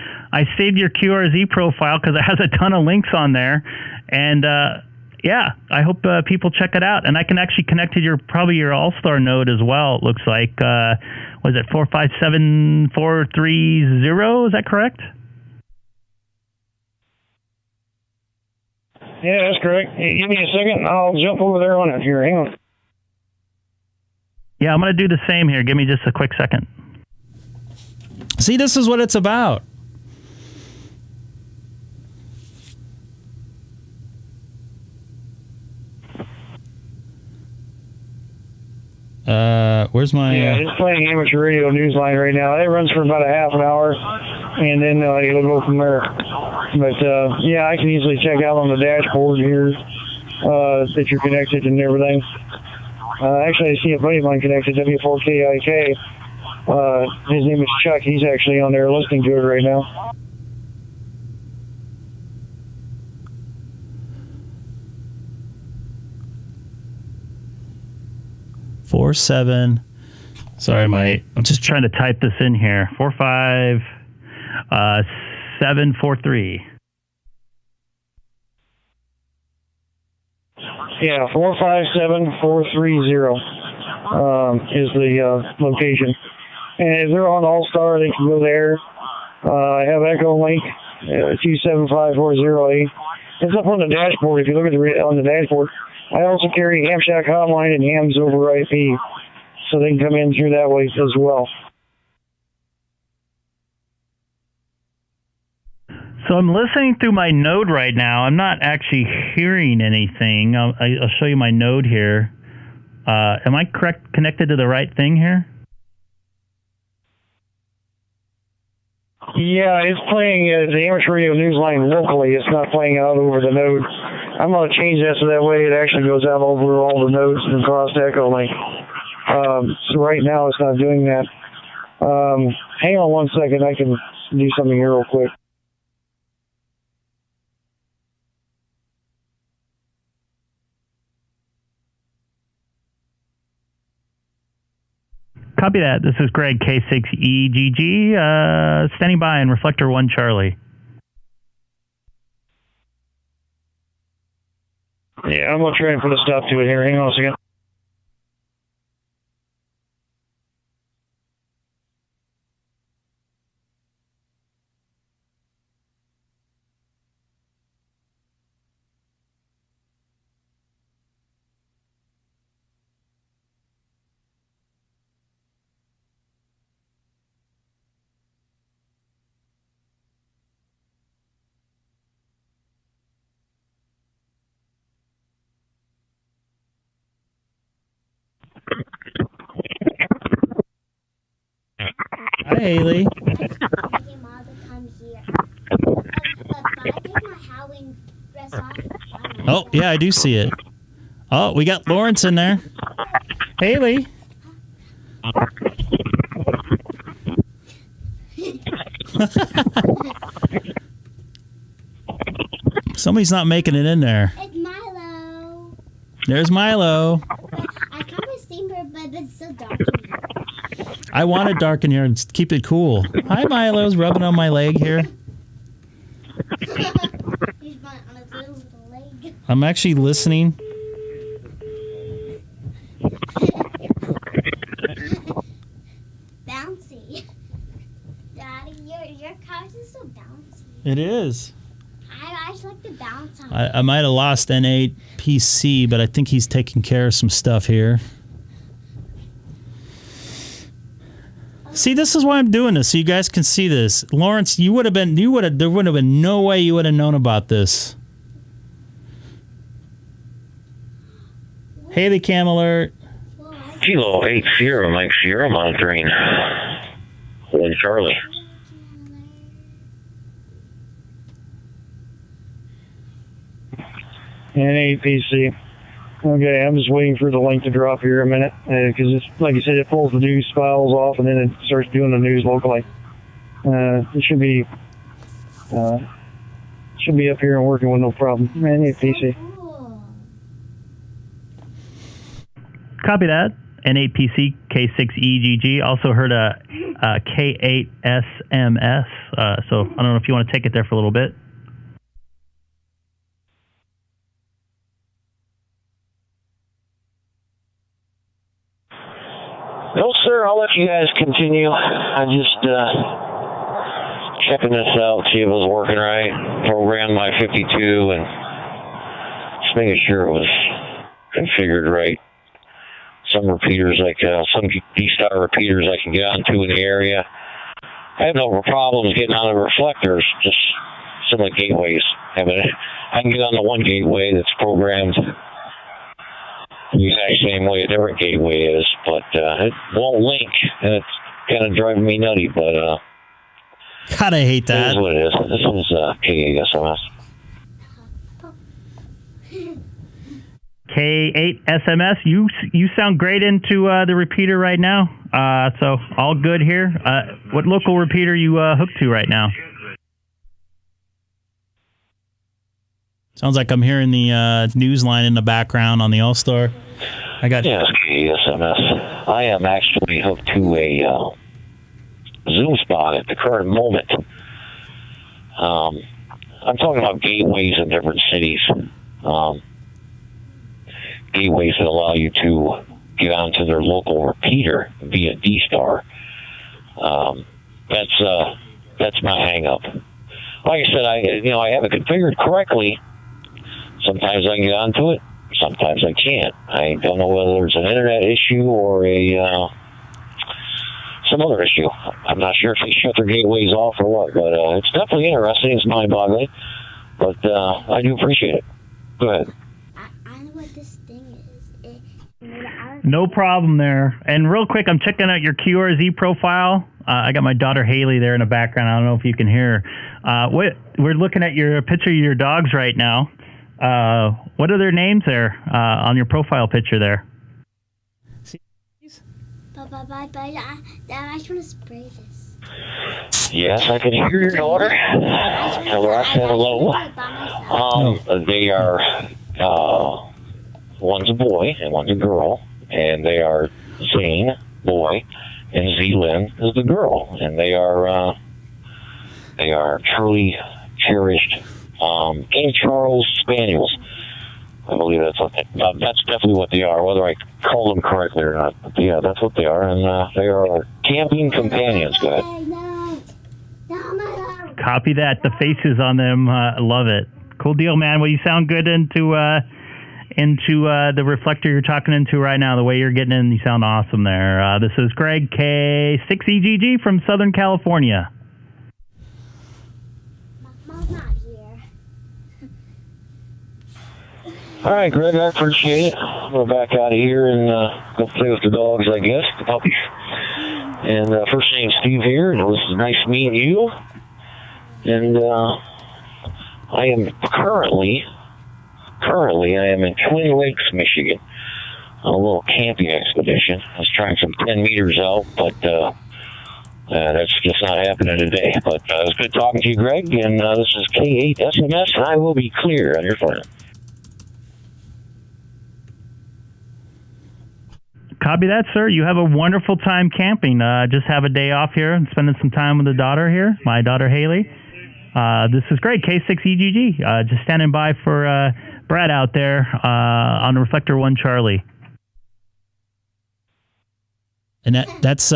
saved your QRZ profile because it has a ton of links on there. And yeah, I hope people check it out. And I can actually connect to your Allstar node as well, it looks like. Was it 457430? Is that correct? Yeah, that's correct. Hey, give me a second. I'll jump over there on it here. Hang on. Yeah, I'm going to do the same here. Give me just a quick second. See, this is what it's about. Where's my... Yeah, it's playing amateur radio news line right now. It runs for about a half an hour, and then it'll go from there. But, yeah, I can easily check out on the dashboard here that you're connected and everything. Actually, I see a buddy of mine connected, W4KIK. His name is Chuck. He's actually on there listening to it right now. Sorry, I'm just trying to type this in here. 45743. Yeah, 457430 is the location. And if they're on Allstar, they can go there. I have Echo Link 275408. It's up on the dashboard. If you look at on the dashboard, I also carry Ham Shack Hotline and Hams over IP. so they can come in through that way as well. So I'm listening through my node right now. I'm not actually hearing anything. I'll show you my node here. Am I connected to the right thing here? Yeah, it's playing the amateur radio news line locally. It's not playing out over the node. I'm going to change that so that way it actually goes out over all the nodes and across the echo link. So right now it's not doing that. Hang on 1 second. I can do something here real quick. Copy that. This is Greg, K6EGG, standing by in Reflector 1 Charlie. Yeah, I'm going to try and put a stop to it here. Hang on a second. Hi, Haley. Oh, yeah, I do see it. Oh, we got Lawrence in there. Haley. Somebody's not making it in there. It's Milo. There's Milo. I kind of seen her, but it's so dark in here. I want it dark in here and keep it cool. Hi, Milo's rubbing on my leg here. He's on his little leg. I'm actually listening. Bouncy. Daddy, your couch is so bouncy. It is. I just like the bounce on it. I might have lost N8 PC, but I think he's taking care of some stuff here. See, this is why I'm doing this, so you guys can see this. Lawrence, there would have been no way you would have known about this. Haley Cam Alert. Kilo 80, Mike Sierra monitoring. 1 Charlie. And APC. Okay, I'm just waiting for the link to drop here a minute because it's like you said, it pulls the news files off and then it starts doing the news locally. It should be up here and working with no problem. And APC. Copy that. N8PC, K6EGG. Also heard a K8SMS. So I don't know if you want to take it there for a little bit. No, sir. I'll let you guys continue. I'm just checking this out, see if it was working right. Programmed my 52 and just making sure it was configured right. Some repeaters, some DStar repeaters I can get onto in the area. I have no problems getting on the reflectors, just some of the gateways. I can get on the one gateway that's programmed the exact same way a different gateway is, but it won't link, and it's kind of driving me nutty, but God, I hate that. It is what it is. This is K8SMS. K8SMS, you sound great into the repeater right now, so all good here. What local repeater you hooked to right now? Sounds like I'm hearing the news line in the background on the Allstar. Yes, KSMS. I am actually hooked to a Zoom spot at the current moment. I'm talking about gateways in different cities. Gateways that allow you to get onto their local repeater via DStar. That's my hang-up. Like I said, I have it configured correctly. Sometimes I can get onto it. sometimes I can't. I don't know whether there's an internet issue or some other issue. I'm not sure if they shut their gateways off or what, but it's definitely interesting. It's mind-boggling, but I do appreciate it. Go ahead. I don't know what this thing is. No problem there. And real quick, I'm checking out your QRZ profile. I got my daughter Haley there in the background. I don't know if you can hear her. We're looking at your picture of your dogs right now. What are their names there on your profile picture there? Bye. I just want to spray this. Yes, I can hear your daughter. Tell her I said hello. They are, one's a boy and one's a girl, and they are Zane, boy, and Z-Lynn is the girl, and they are truly cherished King Charles Spaniels. I believe that's definitely what they are, whether I call them correctly or not. But yeah, that's what they are, and they are our camping companions, guys. Copy that. The faces on them, love it. Cool deal, man. Well, you sound good into the reflector you're talking into right now. The way you're getting in, you sound awesome there. This is Greg, K6EGG from Southern California. Mom's not here. All right, Greg, I appreciate it. We're back out of here and go play with the dogs, I guess, the puppies. And first name's Steve here, and it was nice meeting you. And I am currently I am in Twin Lakes, Michigan, on a little camping expedition. I was trying some 10 meters out, but that's just not happening today. But it was good talking to you, Greg, and this is K8SMS, and I will be clear on your phone. Copy that, sir. You have a wonderful time camping. Just have a day off here and spending some time with the daughter here, my daughter Haley. This is great. K6EGG. Just standing by for Brad out there on Reflector 1 Charlie. And that's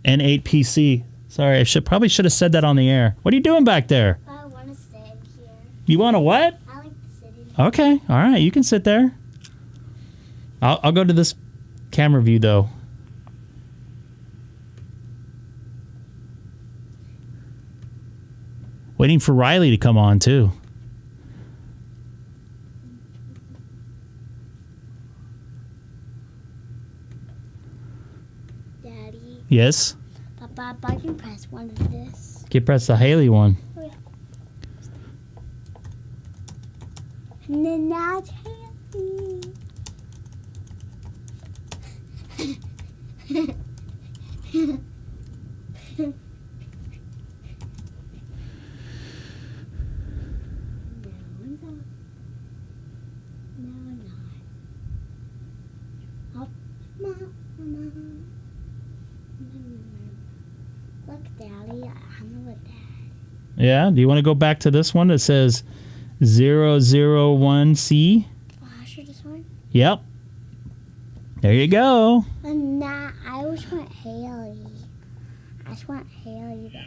N8PC. Sorry, I probably should have said that on the air. What are you doing back there? I want to sit here. You want to what? I like to sit in here. Okay, all right. You can sit there. I'll go to this camera view, though. Waiting for Riley to come on, too. Daddy. Yes? Papa, I can press one of this. Okay, press the Haley one. Oh, yeah. And then that's Haley. Look, Daddy, I'm with Dad. Yeah? Do you want to go back to this one that says 001C? Oh, I should this one? Yep. There you go. Nah, I just want Haley. I just want Haley, though.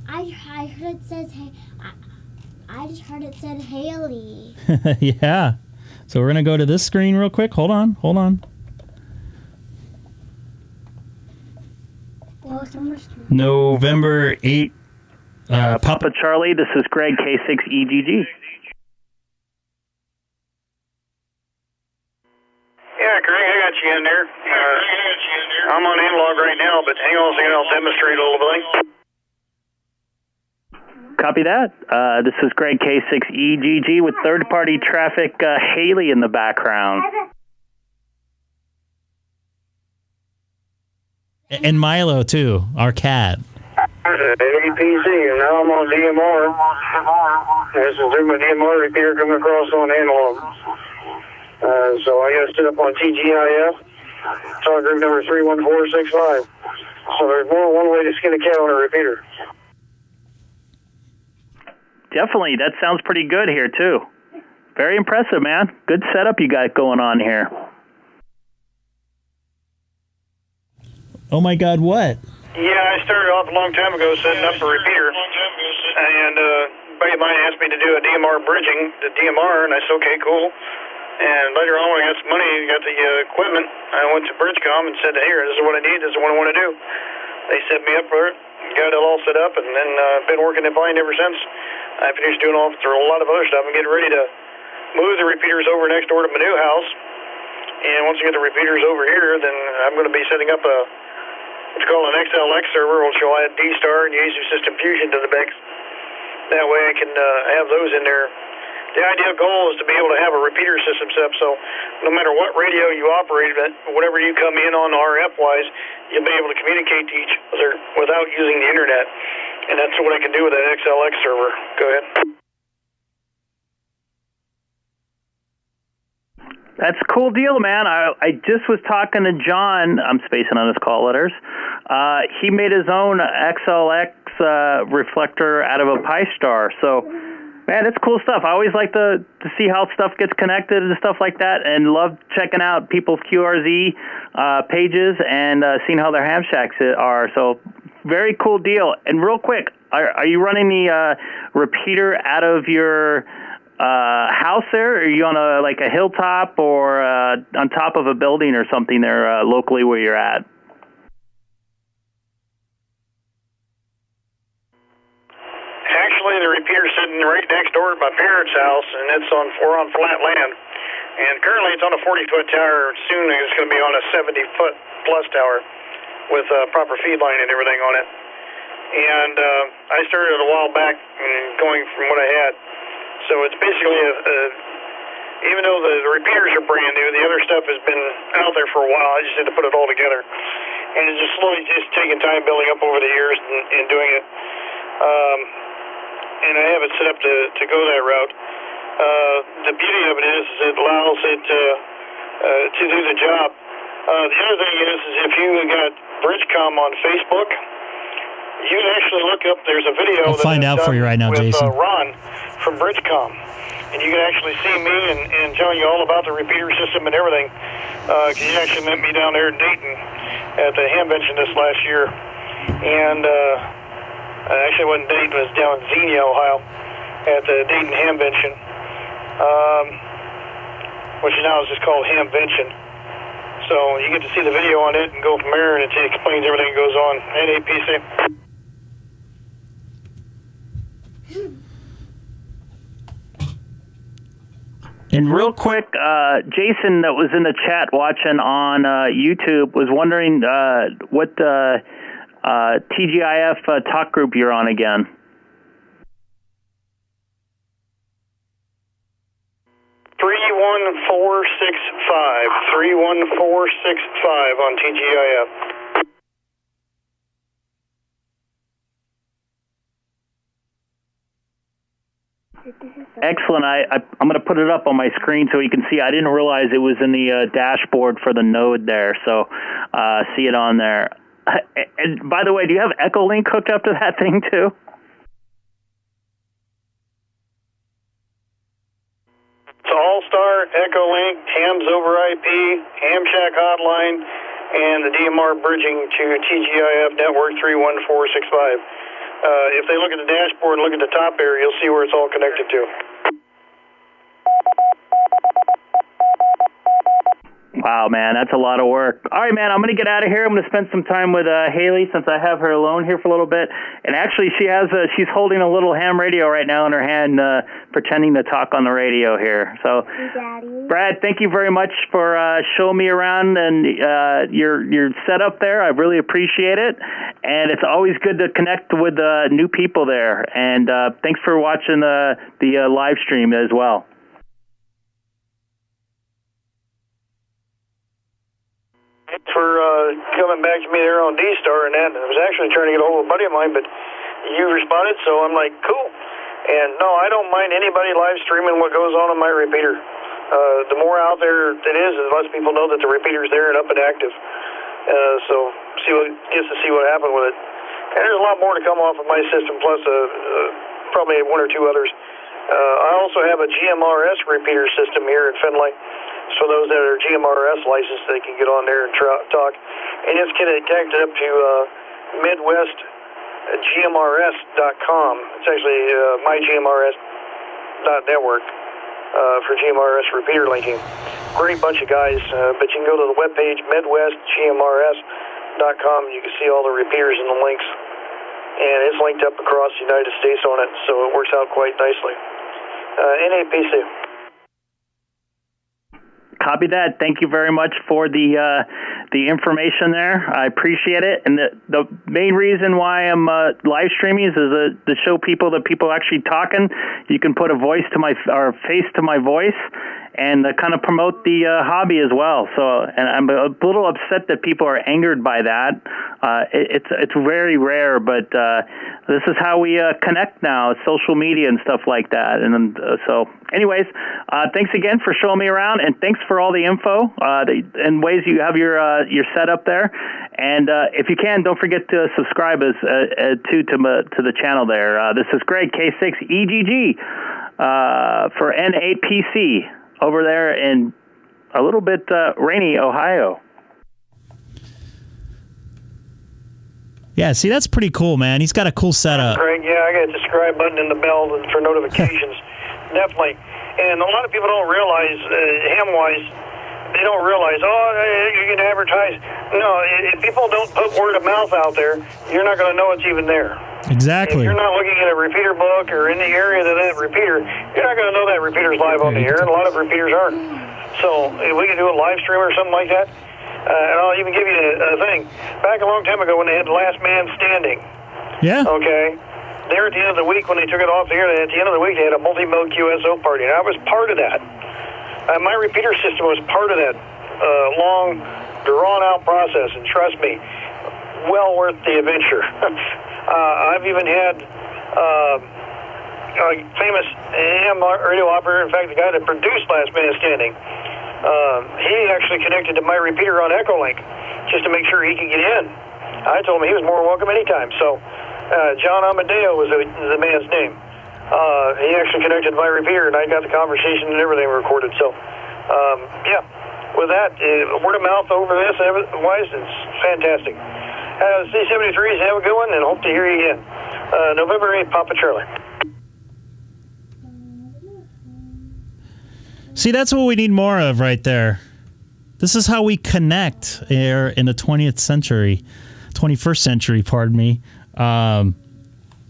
I heard it says I just heard it said Haley. Yeah. So we're going to go to this screen real quick. Hold on. Well, November 8. Papa Charlie, this is Greg, K6EGG. Yeah, Greg, I got you in there. I'm on analog right now, but hang on a second, I'll demonstrate a little bit. Copy that. This is Greg, K6EGG, with third-party traffic, Haley in the background. And Milo, too, our cat. APC, and now I'm on DMR. This is through my DMR repeater coming across on analog. So I got to set up on TGIF. Talk group number 31465. So there's more than one way to skin a cat on a repeater. Definitely. That sounds pretty good here, too. Very impressive, man. Good setup you got going on here. Oh, my God, what? Yeah, I started off a long time ago setting up a repeater. and a buddy of mine asked me to do a DMR bridging, the DMR, and I said, okay, cool. And later on, when I got some money and got the equipment, I went to Bridgecom and said, here, this is what I need, this is what I want to do. They set me up for it, got it all set up, and then been working it blind ever since. I finished doing a lot of other stuff. I'm getting ready to move the repeaters over next door to my new house. And once I get the repeaters over here, then I'm going to be setting up what's called an XLX server, which will add DStar and Yaesu System Fusion to the mix. That way I can have those in there. The ideal goal is to be able to have a repeater system set up, so no matter what radio you operate, whatever you come in on RF-wise, you'll be able to communicate to each other without using the internet. And that's what I can do with that XLX server. Go ahead. That's a cool deal, man. I just was talking to John. I'm spacing on his call letters. He made his own XLX reflector out of a Pi-Star. So, man, it's cool stuff. I always like to see how stuff gets connected and stuff like that, and love checking out people's QRZ pages and seeing how their ham shacks are. So, very cool deal. And real quick, are you running the repeater out of your house there? Or are you on a hilltop or on top of a building or something there locally where you're at? Actually, the repeater's sitting right next door to my parents' house, and we're on flat land. And currently it's on a 40-foot tower. Soon it's going to be on a 70-foot plus tower with a proper feed line and everything on it. And I started a while back going from what I had. So it's basically even though the repeaters are brand new, the other stuff has been out there for a while. I just had to put it all together. And it's just slowly just taking time building up over the years and doing it. And I have it set up to go that route. The beauty of it is it allows it to do the job. The other thing is if you got Bridgecom on Facebook, you can actually look up, there's a video I'll find out for you right now, with Jason. Ron from Bridgecom. And you can actually see me and telling you all about the repeater system and everything. Because he actually met me down there in Dayton at the Hamvention this last year. And actually it wasn't Dayton, it was down in Xenia, Ohio, at the Dayton Hamvention, which now is just called Hamvention. So you get to see the video on it and go from there, and it explains everything that goes on. NAPC. And real quick, Jason that was in the chat watching on YouTube was wondering what TGIF talk group you're on again. 31465. 31465 on TGIF. Excellent. I'm going to put it up on my screen so you can see. I didn't realize it was in the dashboard for the node there, so see it on there. And by the way, do you have Echolink hooked up to that thing too? It's Allstar, Echolink, Hams over IP, Ham Shack Hotline, and the DMR bridging to TGIF network 31465. If they look at the dashboard and look at the top area, you'll see where it's all connected to. Wow, man, that's a lot of work. All right, man, I'm going to get out of here. I'm going to spend some time with Haley since I have her alone here for a little bit. And actually, she's holding a little ham radio right now in her hand, pretending to talk on the radio here. So, Daddy. Brad, thank you very much for showing me around and your setup there. I really appreciate it. And it's always good to connect with new people there. And thanks for watching the live stream as well. For coming back to me there on DStar and that. I was actually trying to get a hold of a buddy of mine, but you responded, so I'm like, cool. And no, I don't mind anybody live streaming what goes on my repeater. The more out there it is, it lets people know that the repeater's there and up and active. So gets to see what happened with it. And there's a lot more to come off of my system, plus probably one or two others. I also have a GMRS repeater system here in Findlay. So those that are GMRS licensed, they can get on there and talk. And it's connected up to Midwest GMRS.com. It's actually mygmrs.network for GMRS repeater linking. Great bunch of guys, but you can go to the webpage, MidwestGMRS.com, and you can see all the repeaters and the links. And it's linked up across the United States on it, so it works out quite nicely. NAPC. Copy that. Thank you very much for the information there. I appreciate it. And the main reason why I'm live streaming is to show people that people are actually talking. You can put a voice to my or face to my voice, and kind of promote the hobby as well. So, and I'm a little upset that people are angered by that. It's very rare, but this is how we connect now, social media and stuff like that. And so, anyways, thanks again for showing me around, and thanks for all the info and ways you have your setup there. And if you can, don't forget to subscribe to the channel there. This is Greg, K6EGG for N8PC over there in a little bit rainy Ohio. Yeah, see, that's pretty cool, man. He's got a cool setup. Greg, yeah, I got the subscribe button in the bell for notifications. Definitely. And a lot of people don't realize, ham-wise, they don't realize, you can advertise. No, if people don't put word of mouth out there, you're not going to know it's even there. Exactly. If you're not looking at a repeater book or in the area that repeater, you're not going to know that repeater's live on the air, and a lot of repeaters aren't. So if we can do a live stream or something like that, and I'll even give you a thing. Back a long time ago when they had Last Man Standing. Yeah. Okay. There at the end of the week when they took it off the air, at the end of the week they had a multi-mode QSO party, and I was part of that. My repeater system was part of that long, drawn-out process, and trust me, well worth the adventure. I've even had a famous AM radio operator, in fact, the guy that produced Last Man Standing, he actually connected to my repeater on Echolink just to make sure he could get in. I told him he was more welcome anytime. So John Amadeo was the man's name. He actually connected to my repeater, and I got the conversation and everything recorded. So, yeah, with that, word of mouth over this, otherwise, it's fantastic. C-73s, have a good one, and hope to hear you again. November 8th, Papa Charlie. See, that's what we need more of right there. This is how we connect here in the 21st century, pardon me.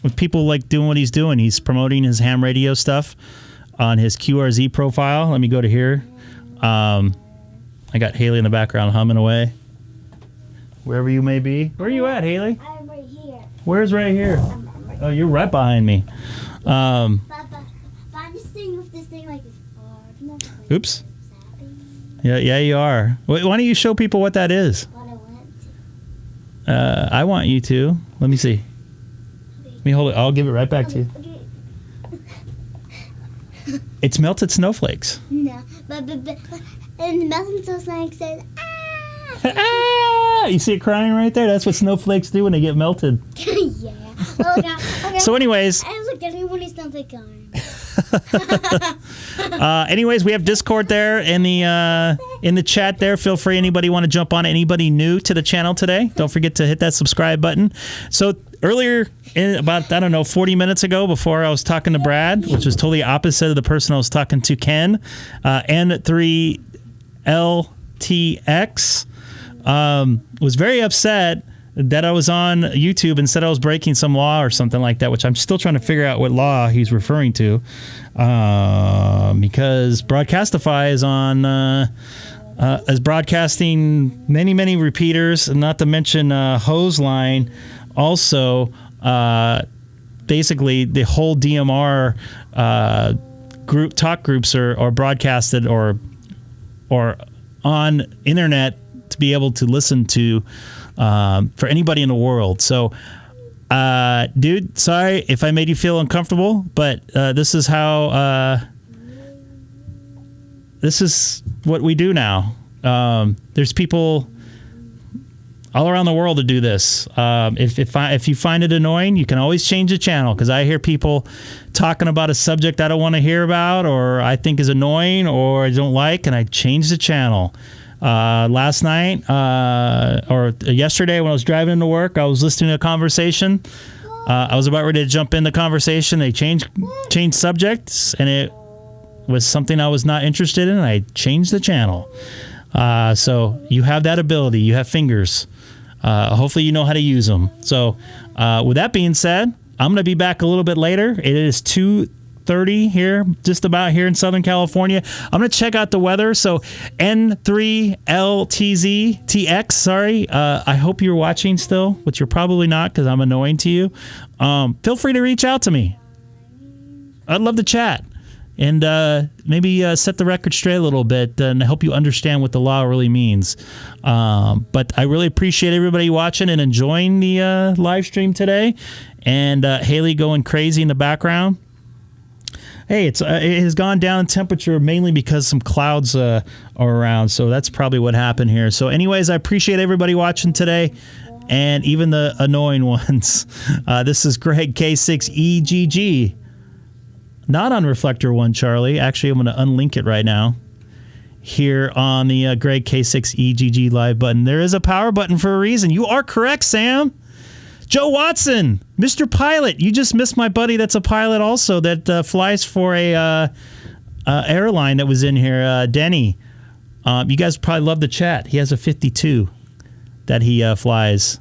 With people like doing what he's doing. He's promoting his ham radio stuff on his QRZ profile. Let me go to here. I got Haley in the background humming away. Wherever you may be. Where are you at, Haley? I'm right here. Where's right here? Oh, you're right behind me. But I'm just staying with this thing like this. Oops. Yeah, you are. Why don't you show people what that is? I want you to. Let me see. Let me hold it. I'll give it right back to you. It's melted snowflakes. No, but and the melted snowflakes says, ah! You see it crying right there? That's what snowflakes do when they get melted. Yeah. Okay. So anyways. I looked at everybody's snowflake going. Anyways, we have Discord there in the chat there. Feel free, anybody want to jump on, anybody new to the channel today, don't forget to hit that subscribe button. So earlier, about 40 minutes ago, before I was talking to Brad, which was totally opposite of the person I was talking to, Ken, N3LTX was very upset that I was on YouTube and said I was breaking some law or something like that, which I'm still trying to figure out what law he's referring to, because Broadcastify is on is broadcasting many repeaters, and not to mention Hose Line also. Basically, the whole DMR talk groups are broadcasted or on internet to be able to listen to. For anybody in the world. So, dude, sorry if I made you feel uncomfortable, but this is how, this is what we do now. There's people all around the world to do this. If you find it annoying, you can always change the channel, because I hear people talking about a subject I don't want to hear about, or I think is annoying, or I don't like, and I change the channel. Last night or yesterday when I was driving into work, I was listening to a conversation I was about ready to jump in the conversation. They changed subjects, and it was something I was not interested in. I changed the channel. So you have that ability. You have fingers. Hopefully you know how to use them. So with that being said, I'm going to be back a little bit later. It is 2:30 here, just about here in Southern California. I'm going to check out the weather. So N3LTZTX, sorry. I hope you're watching still, which you're probably not because I'm annoying to you. Feel free to reach out to me. I'd love to chat and maybe set the record straight a little bit and help you understand what the law really means. But I really appreciate everybody watching and enjoying the live stream today. And Haley going crazy in the background. Hey, it has gone down in temperature mainly because some clouds are around. So that's probably what happened here. So anyways, I appreciate everybody watching today and even the annoying ones. This is Greg K6EGG. Not on Reflector 1, Charlie. Actually, I'm going to unlink it right now here on the Greg K6EGG live button. There is a power button for a reason. You are correct, Sam. Joe Watson, Mr. Pilot. You just missed my buddy that's a pilot also that flies for a airline that was in here, Denny. You guys probably love the chat. He has a 52 that he flies.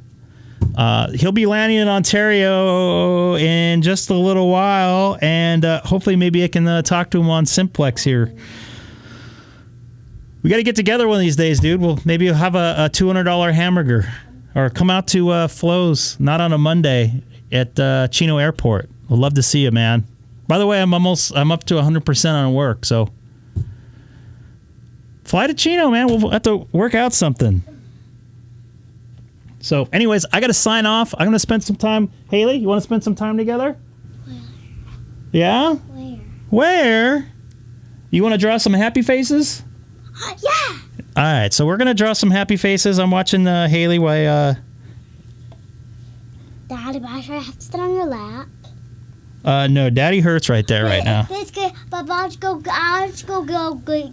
He'll be landing in Ontario in just a little while, and hopefully maybe I can talk to him on Simplex here. We got to get together one of these days, dude. We'll maybe have a $200 hamburger. Or come out to Flo's, not on a Monday, at Chino Airport. We'd love to see you, man. By the way, I'm up to 100% on work, so fly to Chino, man. We'll have to work out something. So, anyways, I got to sign off. I'm going to spend some time. Haley, you want to spend some time together? Where? Yeah? Where? You want to draw some happy faces? Yeah. All right, so we're going to draw some happy faces. I'm watching Haley while... Daddy, but I have to sit on your lap. No, Daddy hurts right there right now. It's good, but I'll just go get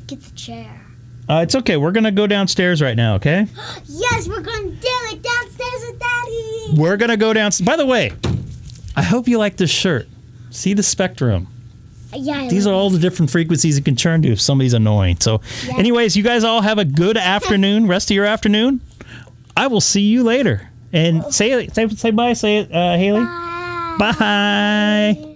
the chair. It's okay. We're going to go downstairs right now, okay? Yes, we're going to do it downstairs with Daddy. We're going to go downstairs. By the way, I hope you like this shirt. See the spectrum. Yeah, these are all the different frequencies you can turn to if somebody's annoying. So, anyways, you guys all have a good afternoon, rest of your afternoon. I will see you later. And say bye. Say it, Haley. Bye.